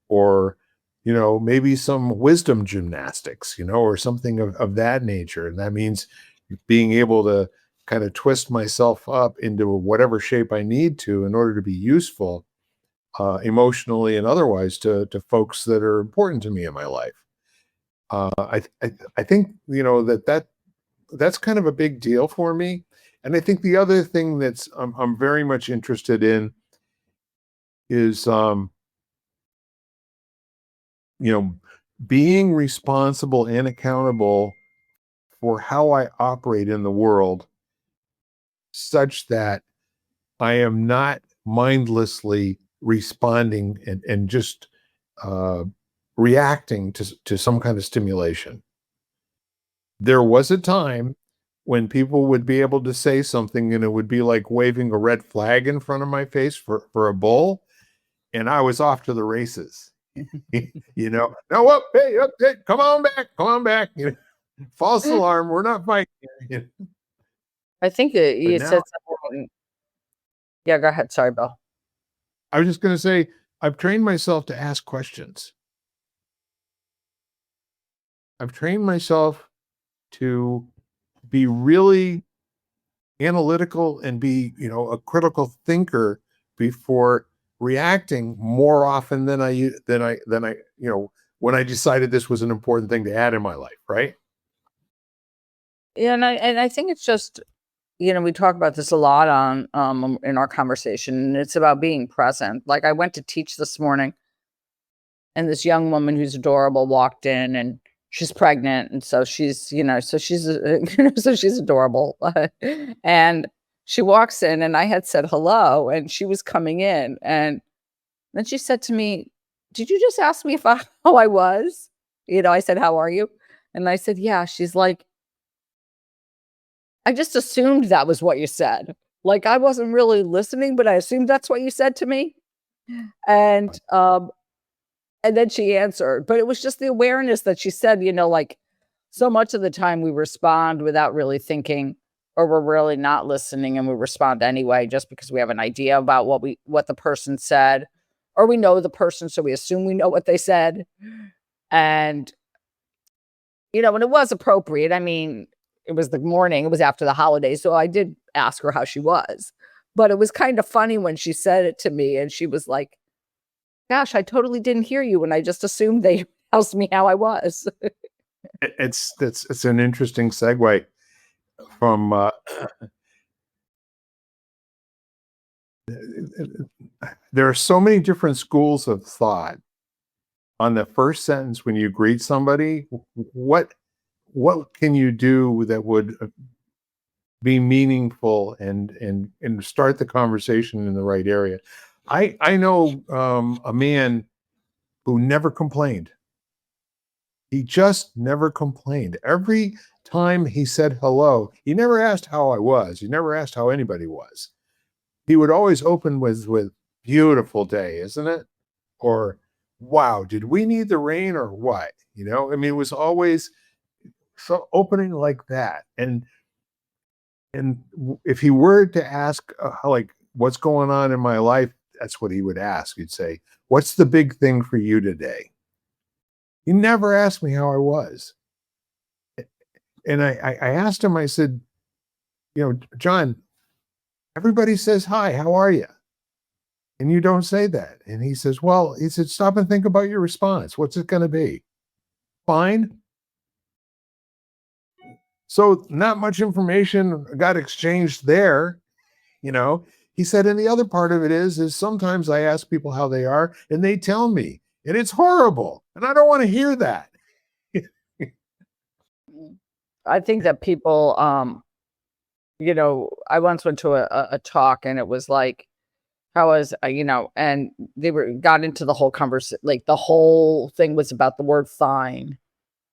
or maybe some wisdom gymnastics, or something of that nature. And that means being able to kind of twist myself up into whatever shape I need to in order to be useful, emotionally and otherwise, to folks that are important to me in my life. I think that's kind of a big deal for me. And I think the other thing that's I'm very much interested in is being responsible and accountable for how I operate in the world, such that I am not mindlessly responding and just reacting to some kind of stimulation. There was a time when people would be able to say something and it would be like waving a red flag in front of my face for a bull, and I was off to the races. No, up, hey, come on back. False alarm. We're not fighting. I think you now- said something. Yeah, go ahead. Sorry, Bill. I was just going to say, I've trained myself to ask questions. I've trained myself to be really analytical and be, a critical thinker before reacting more often than I, when I decided this was an important thing to add in my life. Right. Yeah. And I think it's just, we talk about this a lot on, in our conversation, and it's about being present. Like, I went to teach this morning, and this young woman who's adorable walked in, and she's pregnant. And so she's, so she's, so she's adorable. And she walks in, and I had said hello, and she was coming in. And then she said to me, "Did you just ask me how I was?" I said, "How are you?" And I said, "Yeah." She's like, "I just assumed that was what you said. Like, I wasn't really listening, but I assumed that's what you said to me." And then she answered, but it was just the awareness that she said, like, so much of the time we respond without really thinking, or we're really not listening, and we respond anyway just because we have an idea about what the person said, or we know the person, so we assume we know what they said. And and it was appropriate. I mean, it was the morning, it was after the holidays, so I did ask her how she was. But it was kind of funny when she said it to me, and she was like, "Gosh, I totally didn't hear you, and I just assumed they asked me how I was." It's an interesting segue from there are so many different schools of thought on the first sentence when you greet somebody. What can you do that would be meaningful and start the conversation in the right area? I know a man who never complained. He just never complained. Every time he said hello, he never asked how I was. He never asked how anybody was. He would always open with "Beautiful day, isn't it?" Or "Wow, did we need the rain or what?" I mean, it was always so opening like that. And if he were to ask, like, what's going on in my life, that's what he would ask. He'd say, "What's the big thing for you today?" He never asked me how I was. And I asked him, I said, "John, everybody says hi, how are you?" and you don't say that. And he says, well, he said, stop and think about your response. What's it going to be? Fine. So not much information got exchanged there, you know. He said, and the other part of it is sometimes I ask people how they are and they tell me, and it's horrible. And I don't want to hear that. I think that people, I once went to a talk and it was like, how was, and they got into the whole conversation, like the whole thing was about the word fine.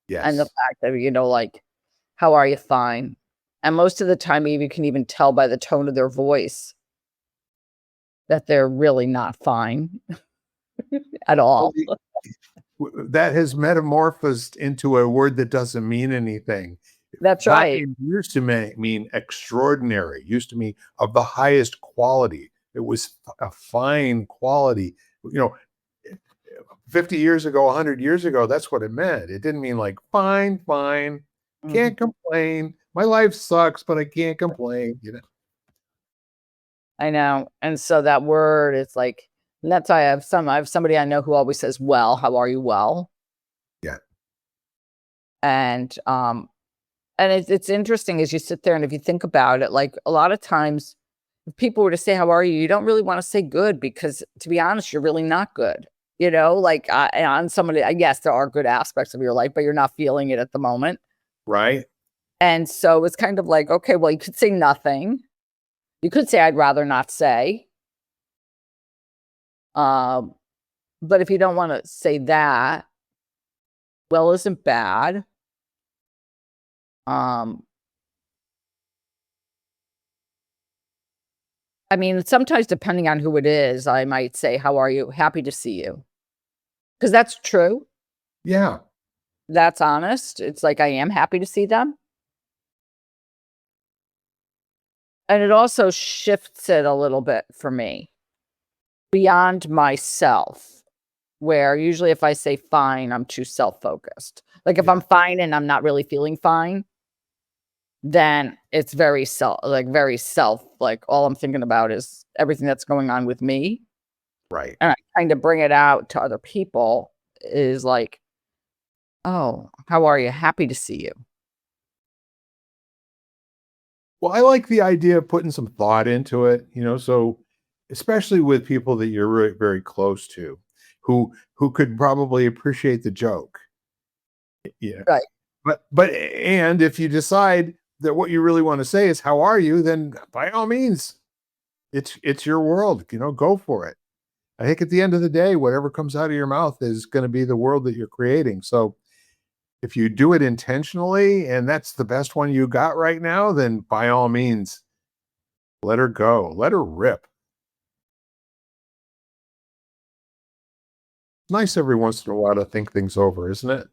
Yes. And the fact that, like, how are you? Fine. And most of the time, you can even tell by the tone of their voice that they're really not fine at all. That has metamorphosed into a word that doesn't mean anything. That's right. Fine used to mean extraordinary, used to mean of the highest quality. It was a fine quality. 50 years ago, 100 years ago, that's what it meant. It didn't mean like fine, can't complain. My life sucks, but I can't complain. I know. And so that word, it's like, and that's why I have somebody I know who always says, well, how are you? Well, yeah. And it's interesting as you sit there and if you think about it, like a lot of times if people were to say, how are you? You don't really want to say good because to be honest, you're really not good. Like on somebody, yes, there are good aspects of your life, but you're not feeling it at the moment. Right. And so it's kind of like, okay, well, you could say nothing. You could say, I'd rather not say. But if you don't want to say that, well isn't bad. I mean, sometimes depending on who it is, I might say, how are you? Happy to see you. Because that's true. Yeah. That's honest. It's like I am happy to see them. And it also shifts it a little bit for me beyond myself, where usually if I say fine, I'm too self-focused. Like if I'm fine and I'm not really feeling fine, then it's very self, like all I'm thinking about is everything that's going on with me. Right. And I kind of bring it out to other people is like, oh, how are you? Happy to see you. Well, I like the idea of putting some thought into it, so especially with people that you're really very close to who could probably appreciate the joke. Yeah. Right. And if you decide that what you really want to say is how are you, then by all means, it's your world, go for it. I think at the end of the day, whatever comes out of your mouth is going to be the world that you're creating. So if you do it intentionally and that's the best one you got right now, then by all means, let her go. Let her rip. Nice every once in a while to think things over, isn't it?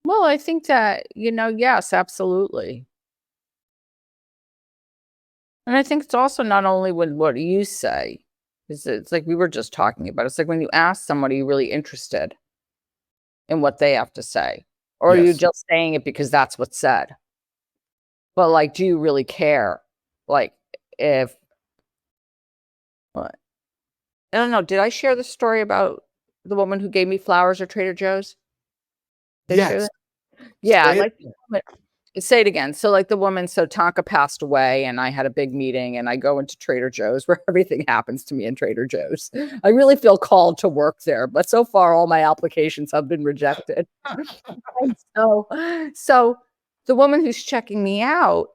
Well, I think that, yes, absolutely. And I think it's also not only with what you say, it's like we were just talking about. It's like when you ask somebody you're really interested in what they have to say, or are you just saying it because that's what's said? But like, do you really care? Like if, what? I don't know. Did I share the story about the woman who gave me flowers at Trader Joe's? Did I share that? Yeah. Say it again. So like the woman, so Tonka passed away and I had a big meeting and I go into Trader Joe's where everything happens to me in Trader Joe's. I really feel called to work there, but so far all my applications have been rejected. So the woman who's checking me out,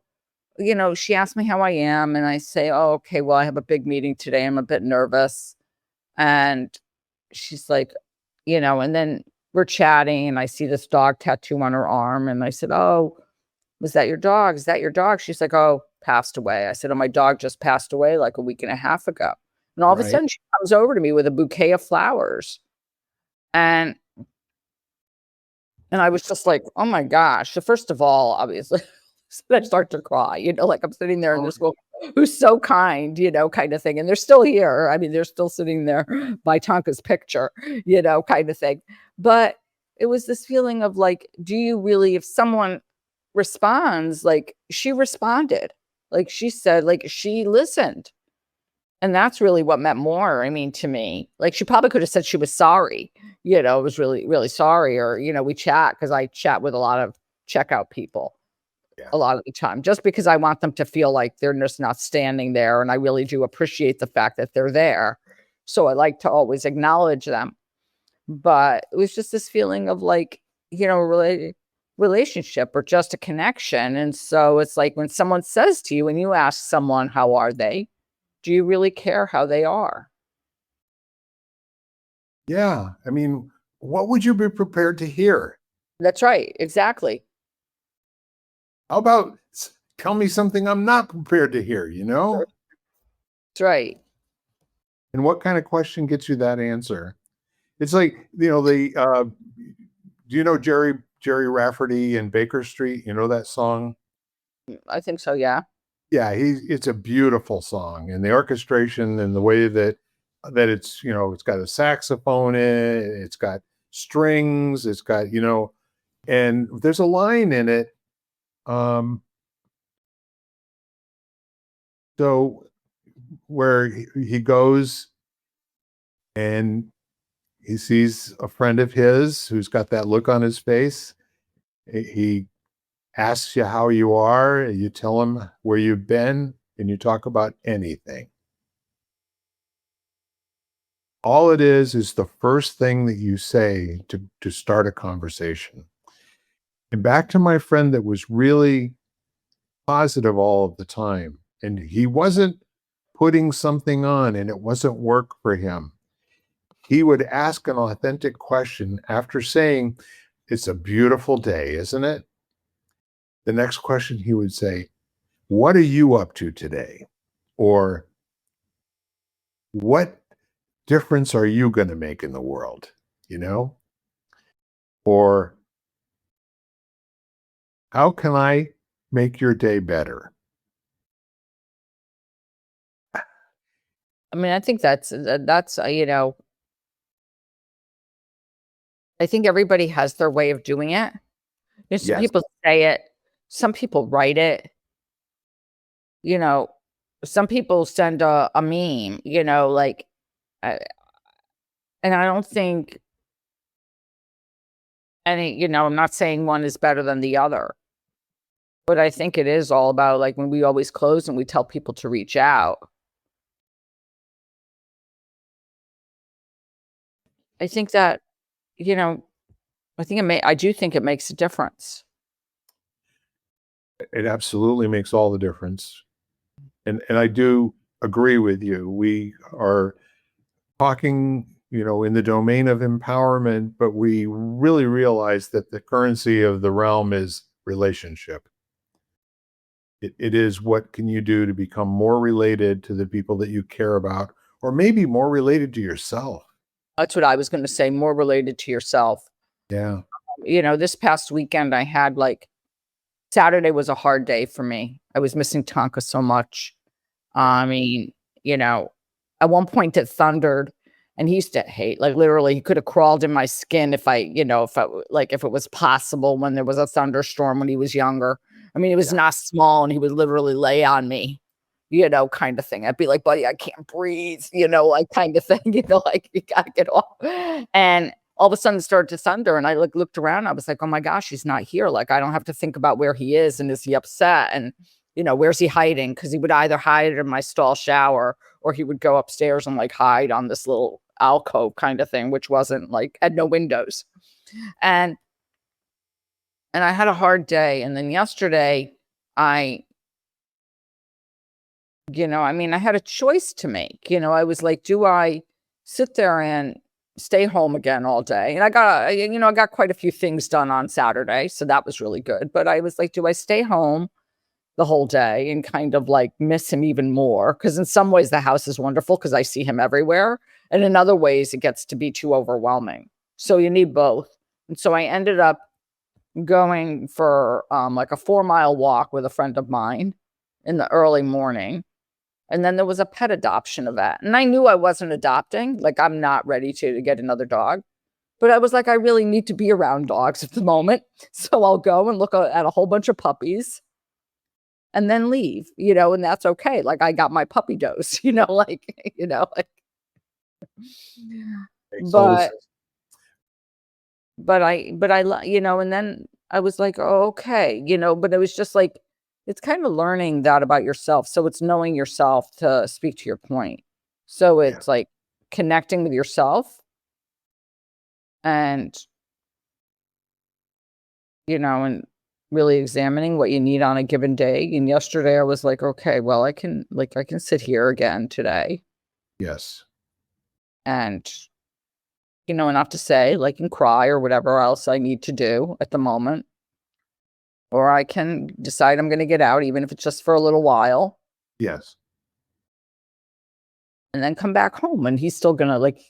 she asked me how I am and I say, oh, okay, well, I have a big meeting today. I'm a bit nervous. And she's like, and then we're chatting and I see this dog tattoo on her arm and I said, oh, was that your dog? Is that your dog? She's like, oh, passed away. I said, oh, my dog just passed away like a week and a half ago. And all of a sudden she comes over to me with a bouquet of flowers. And I was just like, oh my gosh. So first of all, obviously, I start to cry, like I'm sitting there in this woman who's so kind, kind of thing. And they're still here. I mean, they're still sitting there by Tonka's picture, kind of thing. But it was this feeling of like, do you really, if someone responds, like she responded, like she said, like she listened. And that's really what meant more, I mean, to me. Like, she probably could have said she was sorry, was really, really sorry, or, we chat because I chat with a lot of checkout people Yeah. a lot of the time, just because I want them to feel like they're just not standing there, and I really do appreciate the fact that they're there. So I like to always acknowledge them. But it was just this feeling of like, relationship or just a connection. And so it's like when someone says to you and you ask someone, how are they? Do you really care how they are? Yeah. I mean, what would you be prepared to hear? That's right. Exactly. How about tell me something I'm not prepared to hear, you know? That's right. And what kind of question gets you that answer? It's like, do you know Jerry Rafferty and Baker Street? You know that song? I think so. Yeah. Yeah, it's a beautiful song, and the orchestration and the way that it's, it's got a saxophone in it, it's got strings, it's got, and there's a line in it. So where he goes and he sees a friend of his who's got that look on his face. He asks you how you are, you tell him where you've been, and you talk about anything. All it is the first thing that you say to start a conversation. And back to my friend that was really positive all of the time, and he wasn't putting something on and it wasn't work for him. He would ask an authentic question after saying, "It's a beautiful day, isn't it?" The next question he would say, "What are you up to today?" Or, "What difference are you going to make in the world?" You know? Or, "How can I make your day better?" I mean, I think I think everybody has their way of doing it. Some Yes. people say it, some people write it, you know, some people send a meme, like, I, and I don't think I'm not saying one is better than the other, but I think it is all about like when we always close and we tell people to reach out. I think that, you know, I do think it makes a difference. It absolutely makes all the difference. And I do agree with you. We are talking, in the domain of empowerment, but we really realize that the currency of the realm is relationship. It is what can you do to become more related to the people that you care about, or maybe more related to yourself. That's what I was going to say, more related to yourself. Yeah. This past weekend I had like Saturday was a hard day for me. I was missing Tonka so much. I mean, at one point it thundered and he used to hate, like literally he could have crawled in my skin if it was possible when there was a thunderstorm when he was younger. I mean, he was Yeah. not small and he would literally lay on me, kind of thing. I'd be like, buddy, I can't breathe, like kind of thing, like you gotta get off. And all of a sudden it started to thunder and I looked around. I was like, oh my gosh, he's not here. Like, I don't have to think about where he is and is he upset? And where's he hiding? Because he would either hide in my stall shower or he would go upstairs and like hide on this little alcove kind of thing, which wasn't like had no windows. And I had a hard day. And then yesterday I had a choice to make. I was like, do I sit there and stay home again all day? And I got quite a few things done on Saturday, so that was really good. But I was like, do I stay home the whole day and kind of like miss him even more? Because in some ways the house is wonderful because I see him everywhere. And in other ways it gets to be too overwhelming. So you need both. And so I ended up going for like a 4-mile walk with a friend of mine in the early morning. And then there was a pet adoption event. And I knew I wasn't adopting. Like, I'm not ready to get another dog. But I was like, I really need to be around dogs at the moment. So I'll go and look at a whole bunch of puppies. and then leave, and that's okay. Like I got my puppy dose, like, like, Makes total but, sense. and then I was like, oh, okay, but it was just like, it's kind of learning that about yourself. So it's knowing yourself, to speak to your point. So Yeah. it's like connecting with yourself and, and really examining what you need on a given day. And yesterday I was like, okay, well, I can sit here again today Yes. and, enough to say, like, and cry or whatever else I need to do at the moment. Or I can decide I'm going to get out, even if it's just for a little while, Yes. and then come back home. And he's still going to, like,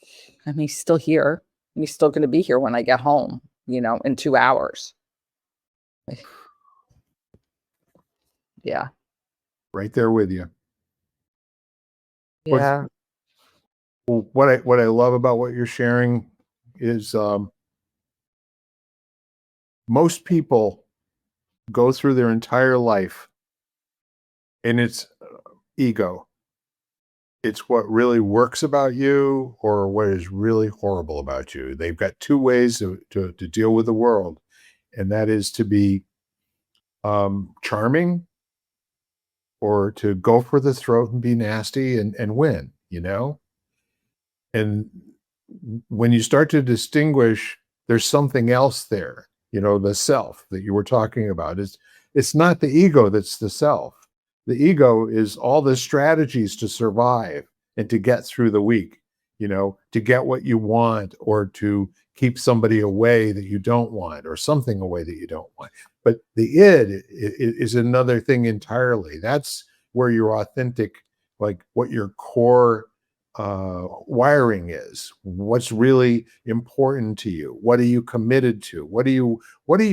I mean, he's still here. And he's still going to be here when I get home, in 2 hours. Yeah. Right there with you. Yeah. Well, what I love about what you're sharing is most people go through their entire life and it's ego. It's what really works about you or what is really horrible about you. They've got two ways to deal with the world, and that is to be charming or to go for the throat and be nasty and win, And when you start to distinguish, there's something else there, the self that you were talking about. It's not the ego that's the self. The ego is all the strategies to survive and to get through the week, to get what you want or to keep somebody away that you don't want or something away that you don't want. But the id is another thing entirely. That's where your authentic, like what your core wiring is, what's really important to you, what are you committed to, what are you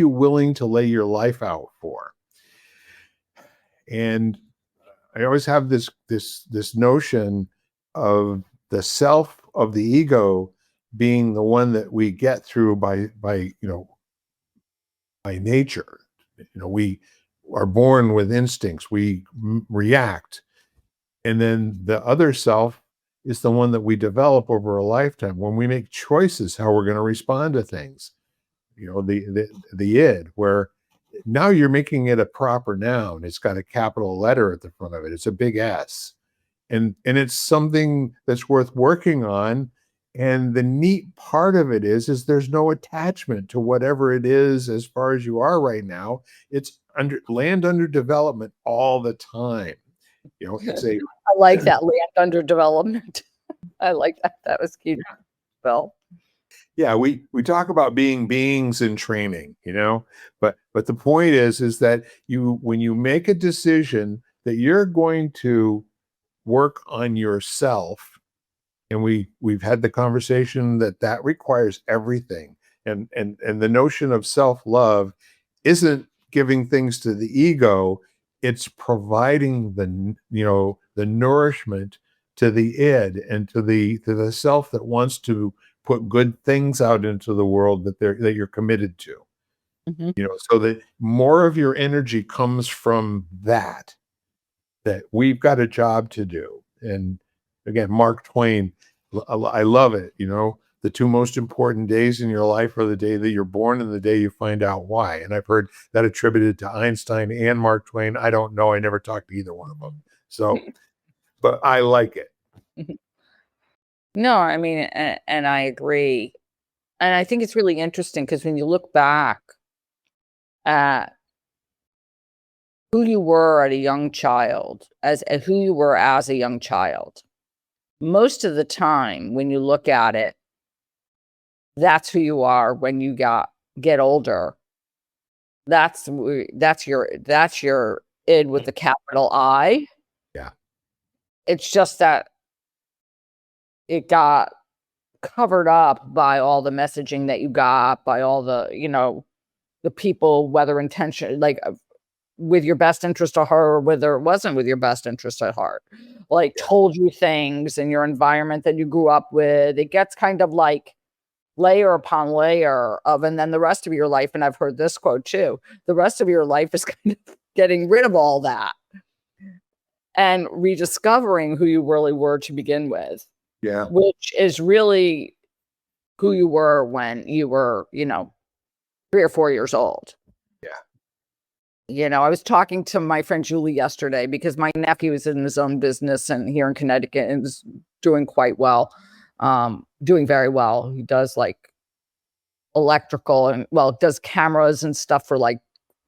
willing to lay your life out for. And I always have this notion of the self of the ego being the one that we get through by nature. We are born with instincts, we react, and then the other self is the one that we develop over a lifetime when we make choices how we're going to respond to things. The id, where now you're making it a proper noun. It's got a capital letter at the front of it. It's a big S. And it's something that's worth working on. And the neat part of it is there's no attachment to whatever it is as far as you are right now. It's under development all the time. It's a I like that, land under development. I like that. That was cute. Well, yeah, we talk about being beings in training, but the point is that when you make a decision that you're going to work on yourself, and we've had the conversation that requires everything, and the notion of self-love isn't giving things to the ego, it's providing the nourishment to the id and to the self that wants to put good things out into the world that you're committed to. mhm. So that more of your energy comes from that we've got a job to do. And again, Mark Twain, I love it. The two most important days in your life are the day that you're born and the day you find out why. And I've heard that attributed to Einstein and Mark Twain. I don't know. I never talked to either one of them. So, but I like it. No, I mean, and I agree. And I think it's really interesting because when you look back at who you were at a young child, as who you were as a young child, most of the time when you look at it, that's who you are when you get older. That's your id with the capital I. Yeah. It's just that it got covered up by all the messaging that you got, by all the, the people, whether intention, like with your best interest at heart or whether it wasn't with your best interest at heart, like told you things in your environment that you grew up with. It gets kind of like layer upon layer of, and then the rest of your life, and I've heard this quote too, the rest of your life is kind of getting rid of all that and rediscovering who you really were to begin with, Yeah. which is really who you were when you were, 3 or 4 years old. Yeah. I was talking to my friend Julie yesterday because my nephew is in his own business and here in Connecticut and is doing quite well, doing very well. He does like electrical and does cameras and stuff for like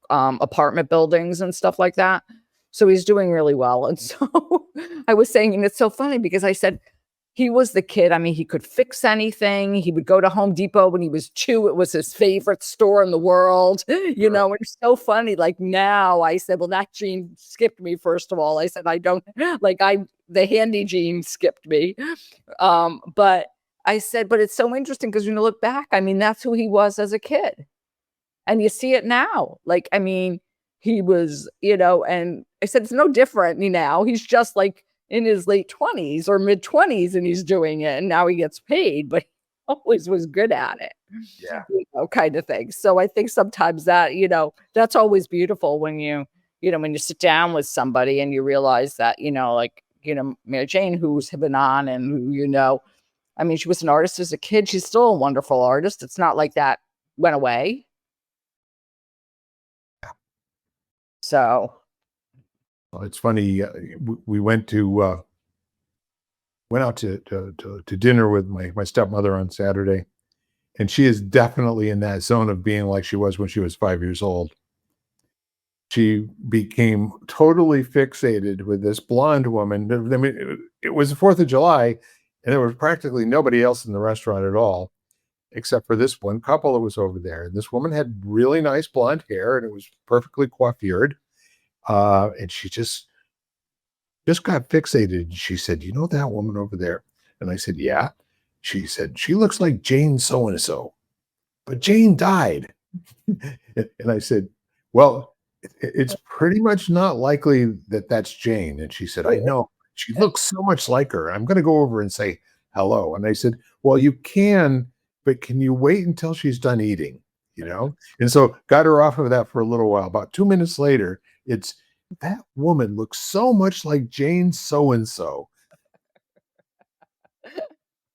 apartment buildings and stuff like that. So he's doing really well. And so I was saying, and it's so funny because I said, he was the kid. I mean, he could fix anything. He would go to Home Depot when he was 2. It was his favorite store in the world, and it's so funny. Like now I said, well, that gene skipped me. First of all, I said, I don't the handy gene skipped me. But I said, but it's so interesting because when you look back, I mean, that's who he was as a kid. And you see it now. Like, I mean, he was, and I said, it's no different now. He's just like in his late 20s or mid 20s and he's doing it and now he gets paid, but he always was good at it. Yeah. Kind of thing. So I think sometimes that, that's always beautiful when when you sit down with somebody and you realize that, Mary Jane, who's been on and who, I mean, she was an artist as a kid. She's still a wonderful artist. It's not like that went away. So Well, it's funny. We went out to dinner with my stepmother on Saturday, and she is definitely in that zone of being like she was when she was 5 years old. She became totally fixated with this blonde woman. I mean, it was the 4th of July, and there was practically nobody else in the restaurant at all, except for this one couple that was over there. And this woman had really nice blonde hair, and it was perfectly coiffured. And she just got fixated. She said, "You know that woman over there?" And I said, "Yeah." She said, "She looks like Jane so-and-so, but Jane died." And I said, "Well, it's pretty much not likely that that's Jane." And she said, "I know. She looks so much like her. I'm going to go over and say hello." And I said, "Well, you can, but can you wait until she's done eating?" And so got her off of that for a little while. About 2 minutes later, it's, "That woman looks so much like Jane so-and-so."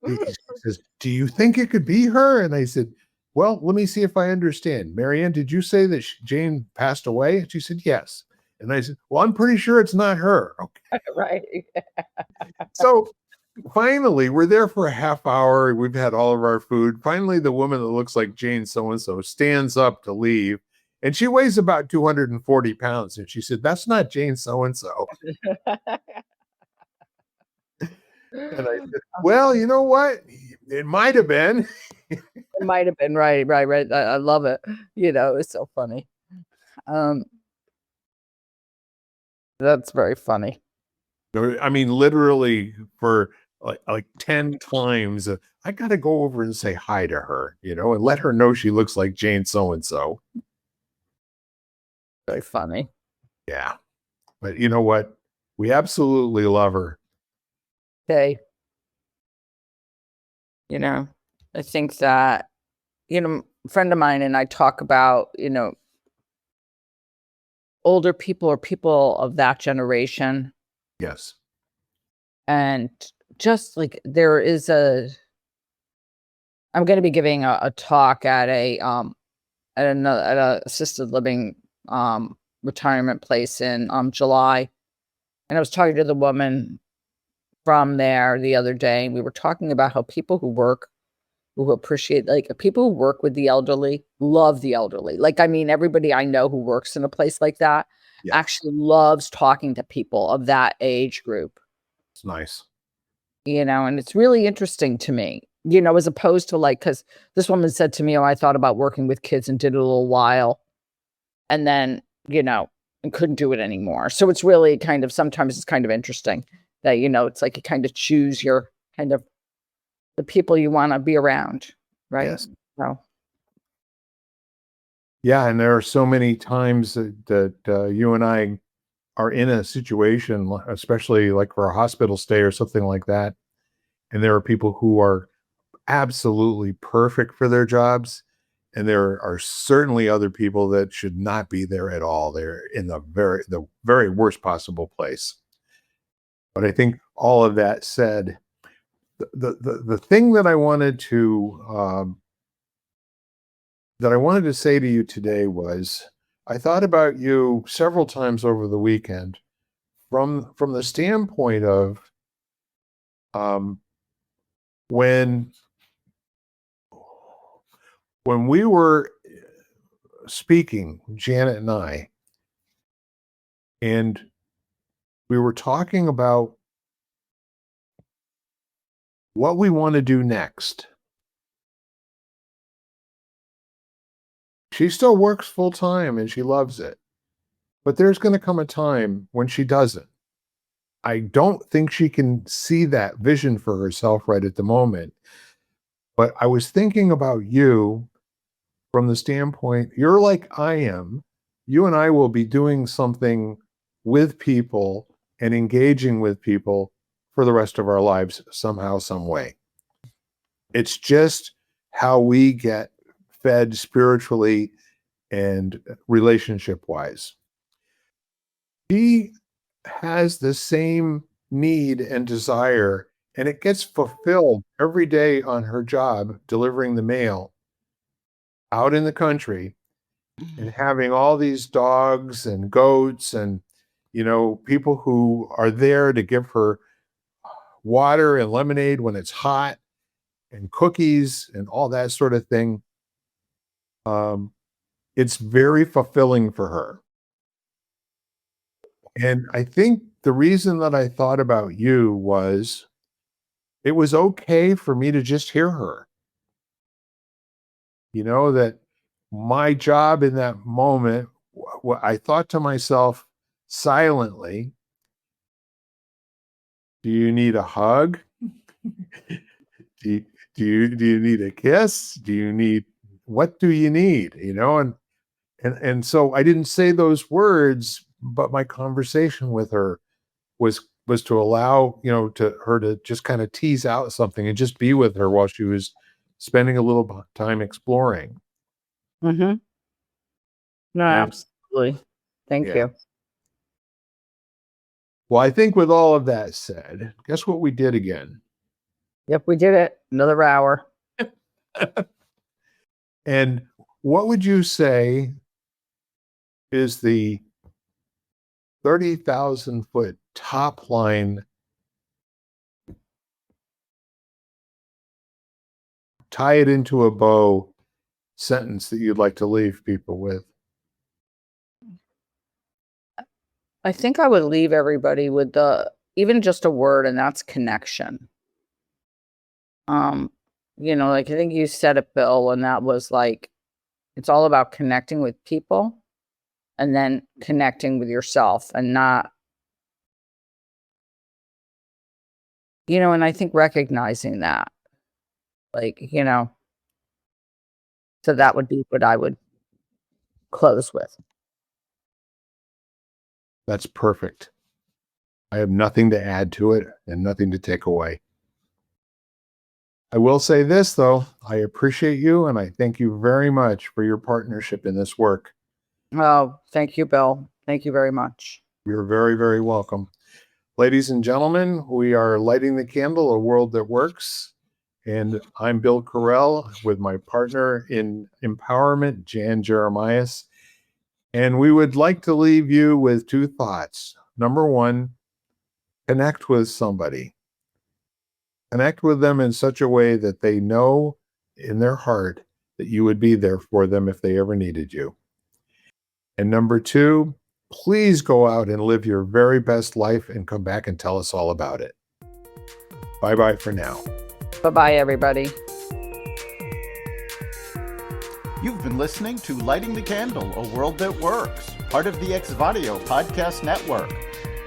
She says, "Do you think it could be her?" And I said, "Well, let me see if I understand. Marianne, did you say that Jane passed away?" And she said, "Yes." And I said, "Well, I'm pretty sure it's not her." Okay. Right. So finally, we're there for a half hour. We've had all of our food. Finally, the woman that looks like Jane so-and-so stands up to leave. And she weighs about 240 pounds. And she said, "That's not Jane so-and-so." And I said, "Well, you know what? It might have been." It might have been. Right. I love it. It's so funny. That's very funny. I mean, literally for like 10 times, I got to go over and say hi to her, and let her know she looks like Jane so-and-so. Very funny. Yeah. But you know what? We absolutely love her. Okay. I think that, a friend of mine and I talk about, older people or people of that generation. Yes. And just like I'm going to be giving a talk at at a assisted living retirement place in July. And I was talking to the woman from there the other day, and we were talking about how people who appreciate, like people who work with the elderly, love the elderly. Like, I mean, everybody I know who works in a place like that actually loves talking to people of that age group. It's nice. And it's really interesting to me, as opposed to because this woman said to me, "Oh, I thought about working with kids and did it a little while and then, and couldn't do it anymore." So it's really sometimes it's kind of interesting that, it's like you kind of choose your kind of the people you want to be around. Right. Yes. So. Yeah. And there are so many times that you and I are in a situation, especially like for a hospital stay or something like that. And there are people who are absolutely perfect for their jobs. And there are certainly other people that should not be there at all. They're in the very worst possible place. But I think all of that said, the thing that I wanted to say to you today was, I thought about you several times over the weekend from the standpoint of when we were speaking, Janet and I, and we were talking about what we want to do next. She still works full time and she loves it, but there's going to come a time when she doesn't. I don't think she can see that vision for herself right at the moment. But I was thinking about you from the standpoint, you're like I am. You and I will be doing something with people and engaging with people for the rest of our lives somehow, some way. It's just how we get fed spiritually and relationship-wise. She has the same need and desire, and it gets fulfilled every day on her job, delivering the mail out in the country and having all these dogs and goats and, people who are there to give her water and lemonade when it's hot and cookies and all that sort of thing. It's very fulfilling for her. And I think the reason that I thought about you was it was okay for me to just hear her. That my job in that moment, I thought to myself silently, do you need a hug? Do you need a kiss? What do you need? And so I didn't say those words, but my conversation with her was to allow, to her to just kind of tease out something and just be with her while she was spending a little time exploring. Mm-hmm. No, Yeah. absolutely. Thank Yeah. you. Well, I think with all of that said, guess what we did again? Yep, we did it. Another hour. And what would you say is the 30,000-foot top line, tie it into a bow sentence that you'd like to leave people with? I think I would leave everybody with even just a word, and that's connection. I think you said it, Bill, and that was like, it's all about connecting with people and then connecting with yourself and not, and I think recognizing that, so that would be what I would close with. That's perfect. I have nothing to add to it and nothing to take away. I will say this, though. I appreciate you, and I thank you very much for your partnership in this work. Oh, thank you, Bill. Thank you very much. You're very, very welcome. Ladies and gentlemen, we are lighting the candle, a world that works. And I'm Bill Correll with my partner in empowerment, Jan Jeremias. And we would like to leave you with two thoughts. Number one, connect with somebody. Connect with them in such a way that they know in their heart that you would be there for them if they ever needed you. And number two, please go out and live your very best life and come back and tell us all about it. Bye-bye for now. Bye-bye, everybody. You've been listening to Lighting the Candle, a World That Works, part of the Xvadio Podcast Network.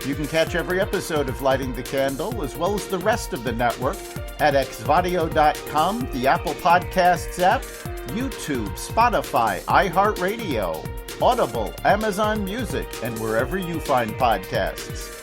You can catch every episode of Lighting the Candle, as well as the rest of the network, at xvadio.com, the Apple Podcasts app, YouTube, Spotify, iHeartRadio, Audible, Amazon Music, and wherever you find podcasts.